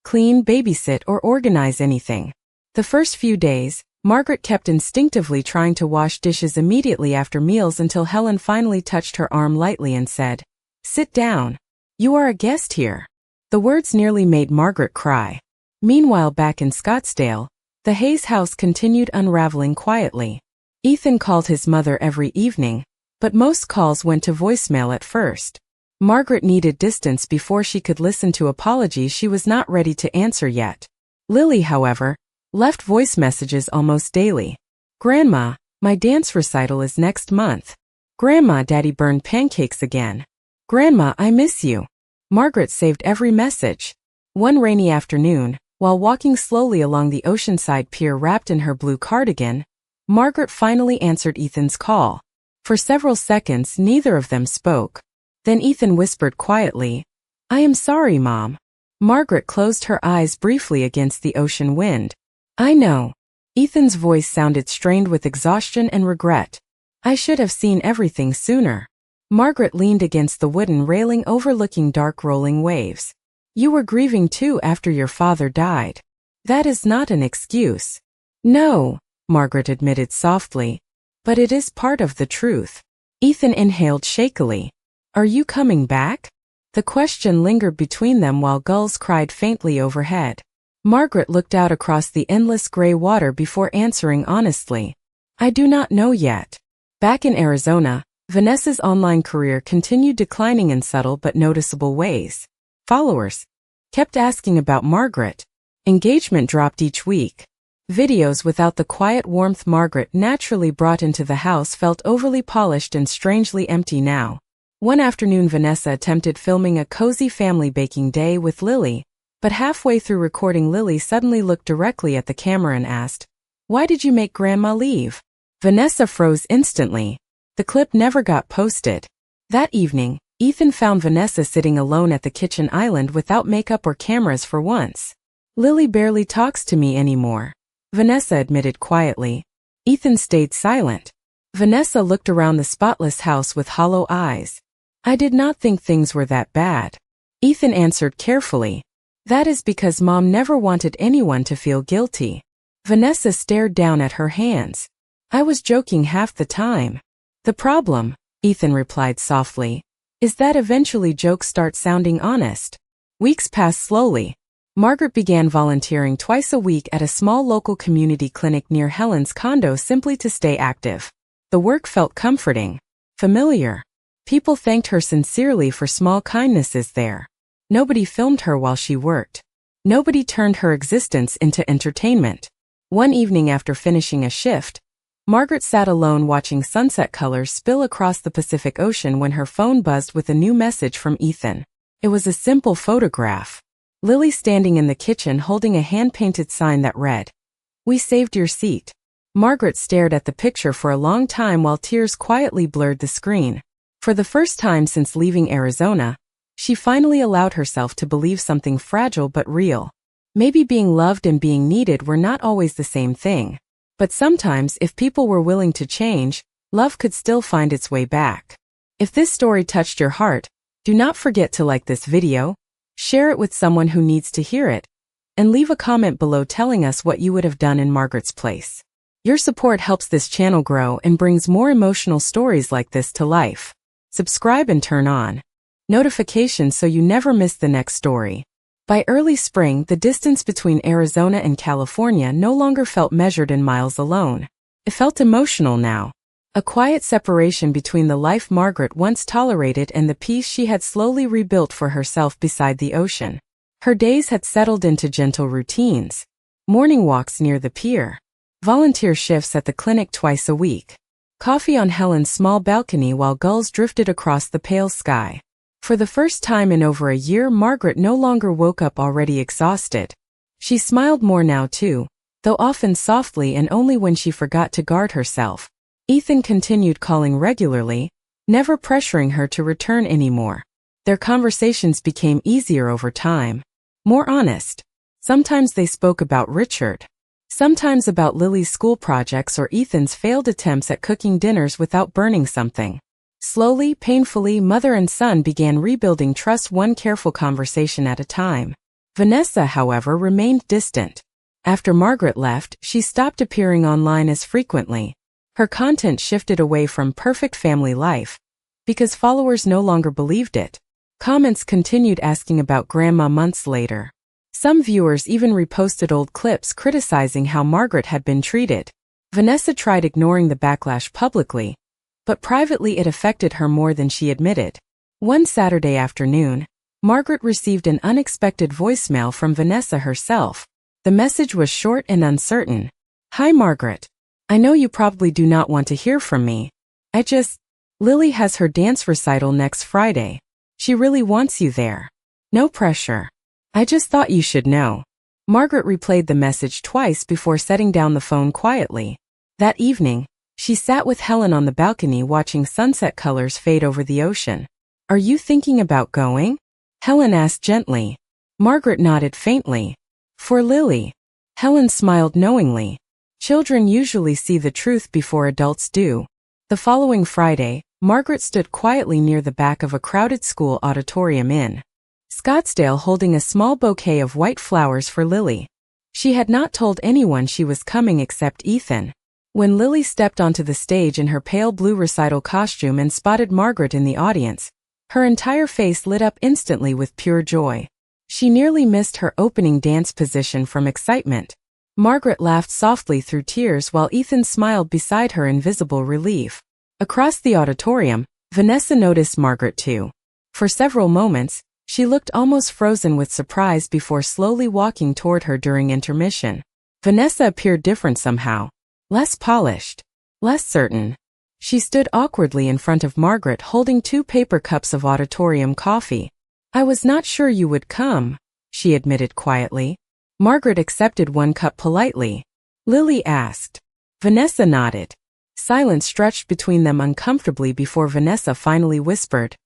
clean, babysit, or organize anything. The first few days, Margaret kept instinctively trying to wash dishes immediately after meals until Helen finally touched her arm lightly and said, "Sit down. You are a guest here." The words nearly made Margaret cry. Meanwhile, back in Scottsdale, the Hayes house continued unraveling quietly. Ethan called his mother every evening, but most calls went to voicemail at first. Margaret needed distance before she could listen to apologies she was not ready to answer yet. Lily, however, left voice messages almost daily. "Grandma, my dance recital is next month." "Grandma, Daddy burned pancakes again." "Grandma, I miss you." Margaret saved every message. One rainy afternoon, while walking slowly along the Oceanside pier wrapped in her blue cardigan, Margaret finally answered Ethan's call. For several seconds, neither of them spoke. Then Ethan whispered quietly, "I am sorry, Mom." Margaret closed her eyes briefly against the ocean wind. "I know." Ethan's voice sounded strained with exhaustion and regret. "I should have seen everything sooner." Margaret leaned against the wooden railing overlooking dark rolling waves. "You were grieving too after your father died. That is not an excuse." "No," Margaret admitted softly, "but it is part of the truth." Ethan inhaled shakily. "Are you coming back?" The question lingered between them while gulls cried faintly overhead. Margaret looked out across the endless gray water before answering honestly, "I do not know yet." Back in Arizona, Vanessa's online career continued declining in subtle but noticeable ways. Followers kept asking about Margaret. Engagement dropped each week. Videos without the quiet warmth Margaret naturally brought into the house felt overly polished and strangely empty now. One afternoon, Vanessa attempted filming a cozy family baking day with Lily, but halfway through recording, Lily suddenly looked directly at the camera and asked, "Why did you make Grandma leave?" Vanessa froze instantly. The clip never got posted. That evening, Ethan found Vanessa sitting alone at the kitchen island without makeup or cameras for once. "Lily barely talks to me anymore," Vanessa admitted quietly. Ethan stayed silent. Vanessa looked around the spotless house with hollow eyes. "I did not think things were that bad." Ethan answered carefully, "That is because Mom never wanted anyone to feel guilty." Vanessa stared down at her hands. "I was joking half the time." "The problem," Ethan replied softly, "is that eventually jokes start sounding honest." Weeks passed slowly. Margaret began volunteering twice a week at a small local community clinic near Helen's condo simply to stay active. The work felt comforting. familiar. People thanked her sincerely for small kindnesses there. Nobody filmed her while she worked. Nobody turned her existence into entertainment. One evening after finishing a shift, Margaret sat alone watching sunset colors spill across the Pacific Ocean when her phone buzzed with a new message from Ethan. It was a simple photograph. Lily standing in the kitchen holding a hand-painted sign that read, "We saved your seat." Margaret stared at the picture for a long time while tears quietly blurred the screen. For the first time since leaving Arizona, she finally allowed herself to believe something fragile but real. Maybe being loved and being needed were not always the same thing. But sometimes, if people were willing to change, love could still find its way back. If this story touched your heart, do not forget to like this video, share it with someone who needs to hear it, and leave a comment below telling us what you would have done in Margaret's place. Your support helps this channel grow and brings more emotional stories like this to life. Subscribe and turn on notifications so you never miss the next story. By early spring, the distance between Arizona and California no longer felt measured in miles alone. It felt emotional now. A quiet separation between the life Margaret once tolerated and the peace she had slowly rebuilt for herself beside the ocean. Her days had settled into gentle routines. Morning walks near the pier. Volunteer shifts at the clinic twice a week. Coffee on Helen's small balcony while gulls drifted across the pale sky. For the first time in over a year, Margaret no longer woke up already exhausted. She smiled more now too, though often softly and only when she forgot to guard herself. Ethan continued calling regularly, never pressuring her to return anymore. Their conversations became easier over time. More honest. Sometimes they spoke about Richard. Sometimes about Lily's school projects or Ethan's failed attempts at cooking dinners without burning something. Slowly, painfully, mother and son began rebuilding trust one careful conversation at a time. Vanessa, however, remained distant. After Margaret left, she stopped appearing online as frequently. Her content shifted away from perfect family life, because followers no longer believed it. Comments continued asking about Grandma months later. Some viewers even reposted old clips criticizing how Margaret had been treated. Vanessa tried ignoring the backlash publicly, but privately it affected her more than she admitted. One Saturday afternoon, Margaret received an unexpected voicemail from Vanessa herself. The message was short and uncertain. "Hi Margaret. I know you probably do not want to hear from me. Lily has her dance recital next Friday. She really wants you there. No pressure. I just thought you should know." Margaret replayed the message twice before setting down the phone quietly. That evening, she sat with Helen on the balcony watching sunset colors fade over the ocean. "Are you thinking about going?" Helen asked gently. Margaret nodded faintly. "For Lily." Helen smiled knowingly. Children usually see the truth before adults do. The following Friday, Margaret stood quietly near the back of a crowded school auditorium in Scottsdale holding a small bouquet of white flowers for Lily. She had not told anyone she was coming except Ethan. When Lily stepped onto the stage in her pale blue recital costume and spotted Margaret in the audience, her entire face lit up instantly with pure joy. She nearly missed her opening dance position from excitement. Margaret laughed softly through tears while Ethan smiled beside her in visible relief. Across the auditorium, Vanessa noticed Margaret too. For several moments, she looked almost frozen with surprise before slowly walking toward her during intermission. Vanessa appeared different somehow. Less polished. Less certain. She stood awkwardly in front of Margaret holding 2 paper cups of auditorium coffee. "I was not sure you would come," she admitted quietly. Margaret accepted 1 cup politely. Lily asked. Vanessa nodded. Silence stretched between them uncomfortably before Vanessa finally whispered,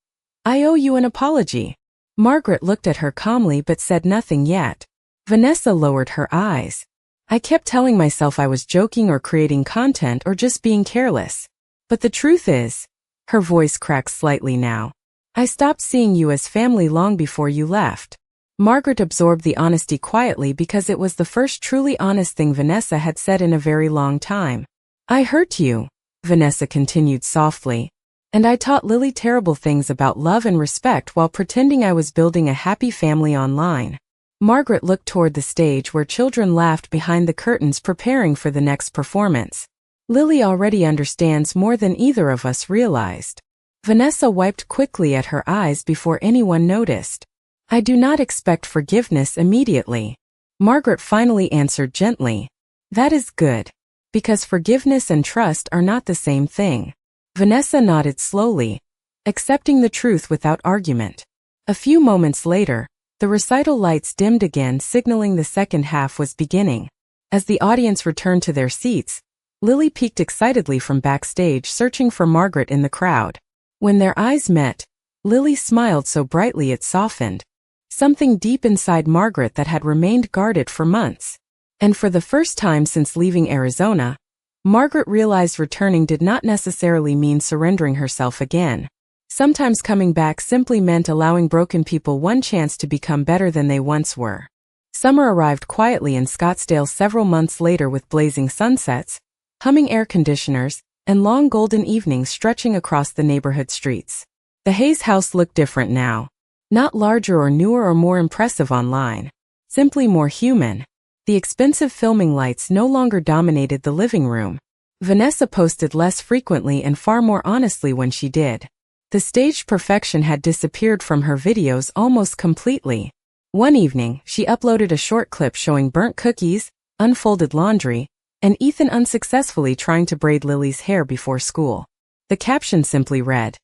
"I owe you an apology." Margaret looked at her calmly but said nothing yet. Vanessa lowered her eyes. "I kept telling myself I was joking or creating content or just being careless. But the truth is," her voice cracked slightly now, "I stopped seeing you as family long before you left." Margaret absorbed the honesty quietly because it was the first truly honest thing Vanessa had said in a very long time. "I hurt you," Vanessa continued softly, "and I taught Lily terrible things about love and respect while pretending I was building a happy family online." Margaret looked toward the stage where children laughed behind the curtains preparing for the next performance. "Lily already understands more than either of us realized." Vanessa wiped quickly at her eyes before anyone noticed. I do not expect forgiveness immediately. Margaret finally answered gently. That is good. Because forgiveness and trust are not the same thing. Vanessa nodded slowly, accepting the truth without argument. A few moments later, the recital lights dimmed again, signaling the second half was beginning. As the audience returned to their seats, Lily peeked excitedly from backstage, searching for Margaret in the crowd. When their eyes met, Lily smiled so brightly it softened something deep inside Margaret that had remained guarded for months. And for the first time since leaving Arizona, Margaret realized returning did not necessarily mean surrendering herself again. Sometimes coming back simply meant allowing broken people one chance to become better than they once were. Summer arrived quietly in Scottsdale several months later with blazing sunsets, humming air conditioners, and long golden evenings stretching across the neighborhood streets. The Hayes house looked different now. Not larger or newer or more impressive online. Simply more human. The expensive filming lights no longer dominated the living room. Vanessa posted less frequently and far more honestly when she did. The staged perfection had disappeared from her videos almost completely. One evening, she uploaded a short clip showing burnt cookies, unfolded laundry, and Ethan unsuccessfully trying to braid Lily's hair before school. The caption simply read,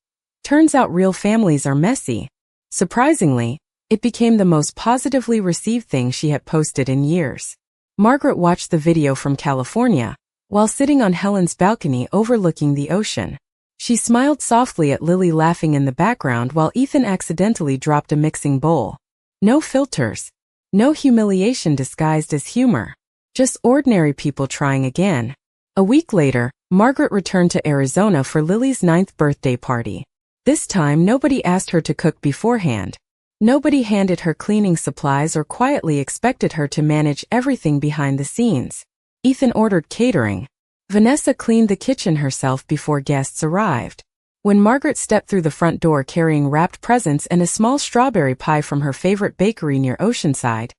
"Turns out real families are messy." Surprisingly, it became the most positively received thing she had posted in years. Margaret watched the video from California, while sitting on Helen's balcony overlooking the ocean. She smiled softly at Lily laughing in the background while Ethan accidentally dropped a mixing bowl. No filters. No humiliation disguised as humor. Just ordinary people trying again. A week later, Margaret returned to Arizona for Lily's 9th birthday party. This time nobody asked her to cook beforehand. Nobody handed her cleaning supplies or quietly expected her to manage everything behind the scenes. Ethan ordered catering. Vanessa cleaned the kitchen herself before guests arrived. When Margaret stepped through the front door carrying wrapped presents and a small strawberry pie from her favorite bakery near Oceanside,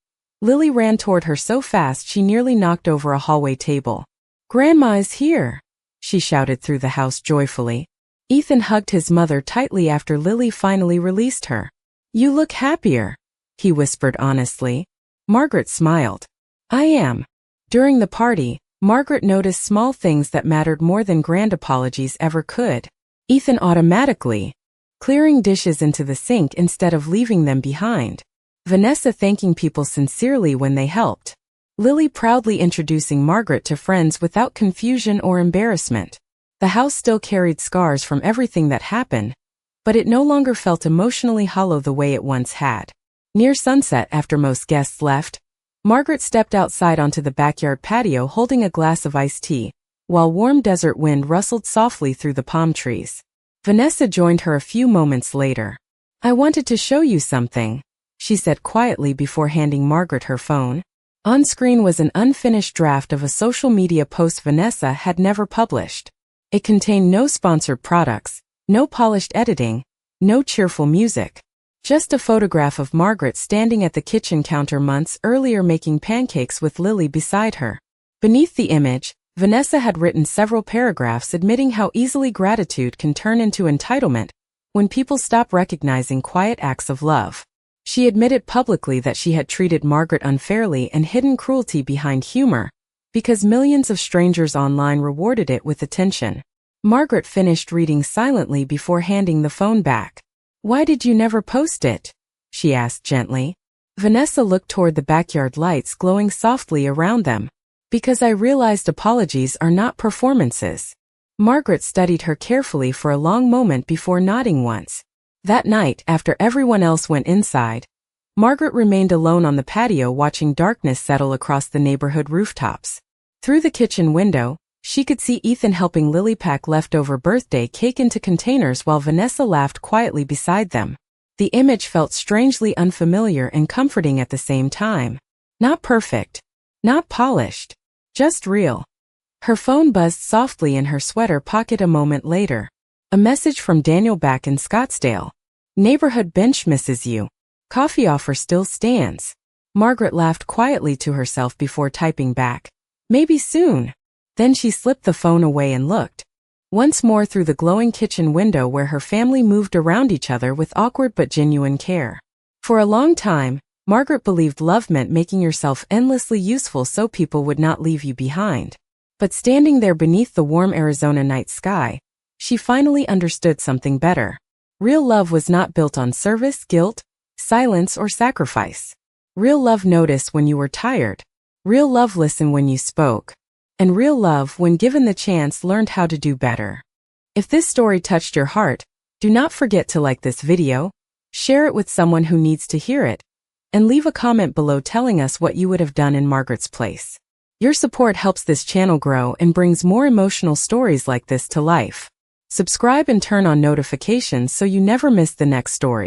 Lily ran toward her so fast she nearly knocked over a hallway table. "Grandma is here!" she shouted through the house joyfully. Ethan hugged his mother tightly after Lily finally released her. "You look happier," he whispered honestly. Margaret smiled. "I am." During the party, Margaret noticed small things that mattered more than grand apologies ever could. Ethan automatically clearing dishes into the sink instead of leaving them behind. Vanessa thanking people sincerely when they helped. Lily proudly introducing Margaret to friends without confusion or embarrassment. The house still carried scars from everything that happened, but it no longer felt emotionally hollow the way it once had. Near sunset, after most guests left, Margaret stepped outside onto the backyard patio holding a glass of iced tea, while warm desert wind rustled softly through the palm trees. Vanessa joined her a few moments later. "I wanted to show you something," she said quietly before handing Margaret her phone. On screen was an unfinished draft of a social media post Vanessa had never published. It contained no sponsored products, no polished editing, no cheerful music. Just a photograph of Margaret standing at the kitchen counter months earlier making pancakes with Lily beside her. Beneath the image, Vanessa had written several paragraphs admitting how easily gratitude can turn into entitlement when people stop recognizing quiet acts of love. She admitted publicly that she had treated Margaret unfairly and hidden cruelty behind humor, because millions of strangers online rewarded it with attention. Margaret finished reading silently before handing the phone back. "Why did you never post it?" she asked gently. Vanessa looked toward the backyard lights glowing softly around them. "Because I realized apologies are not performances." Margaret studied her carefully for a long moment before nodding once. That night, after everyone else went inside, Margaret remained alone on the patio watching darkness settle across the neighborhood rooftops. Through the kitchen window, she could see Ethan helping Lily pack leftover birthday cake into containers while Vanessa laughed quietly beside them. The image felt strangely unfamiliar and comforting at the same time. Not perfect. Not polished. Just real. Her phone buzzed softly in her sweater pocket a moment later. A message from Daniel back in Scottsdale. "Neighborhood bench misses you. Coffee offer still stands." Margaret laughed quietly to herself before typing back, "Maybe soon." Then she slipped the phone away and looked. once more through the glowing kitchen window where her family moved around each other with awkward but genuine care. For a long time, Margaret believed love meant making yourself endlessly useful so people would not leave you behind. But standing there beneath the warm Arizona night sky, she finally understood something better. Real love was not built on service, guilt, silence, or sacrifice. Real love noticed when you were tired. Real love listened when you spoke. And real love, when given the chance, learned how to do better. If this story touched your heart, do not forget to like this video, share it with someone who needs to hear it, and leave a comment below telling us what you would have done in Margaret's place. Your support helps this channel grow and brings more emotional stories like this to life. Subscribe and turn on notifications so you never miss the next story.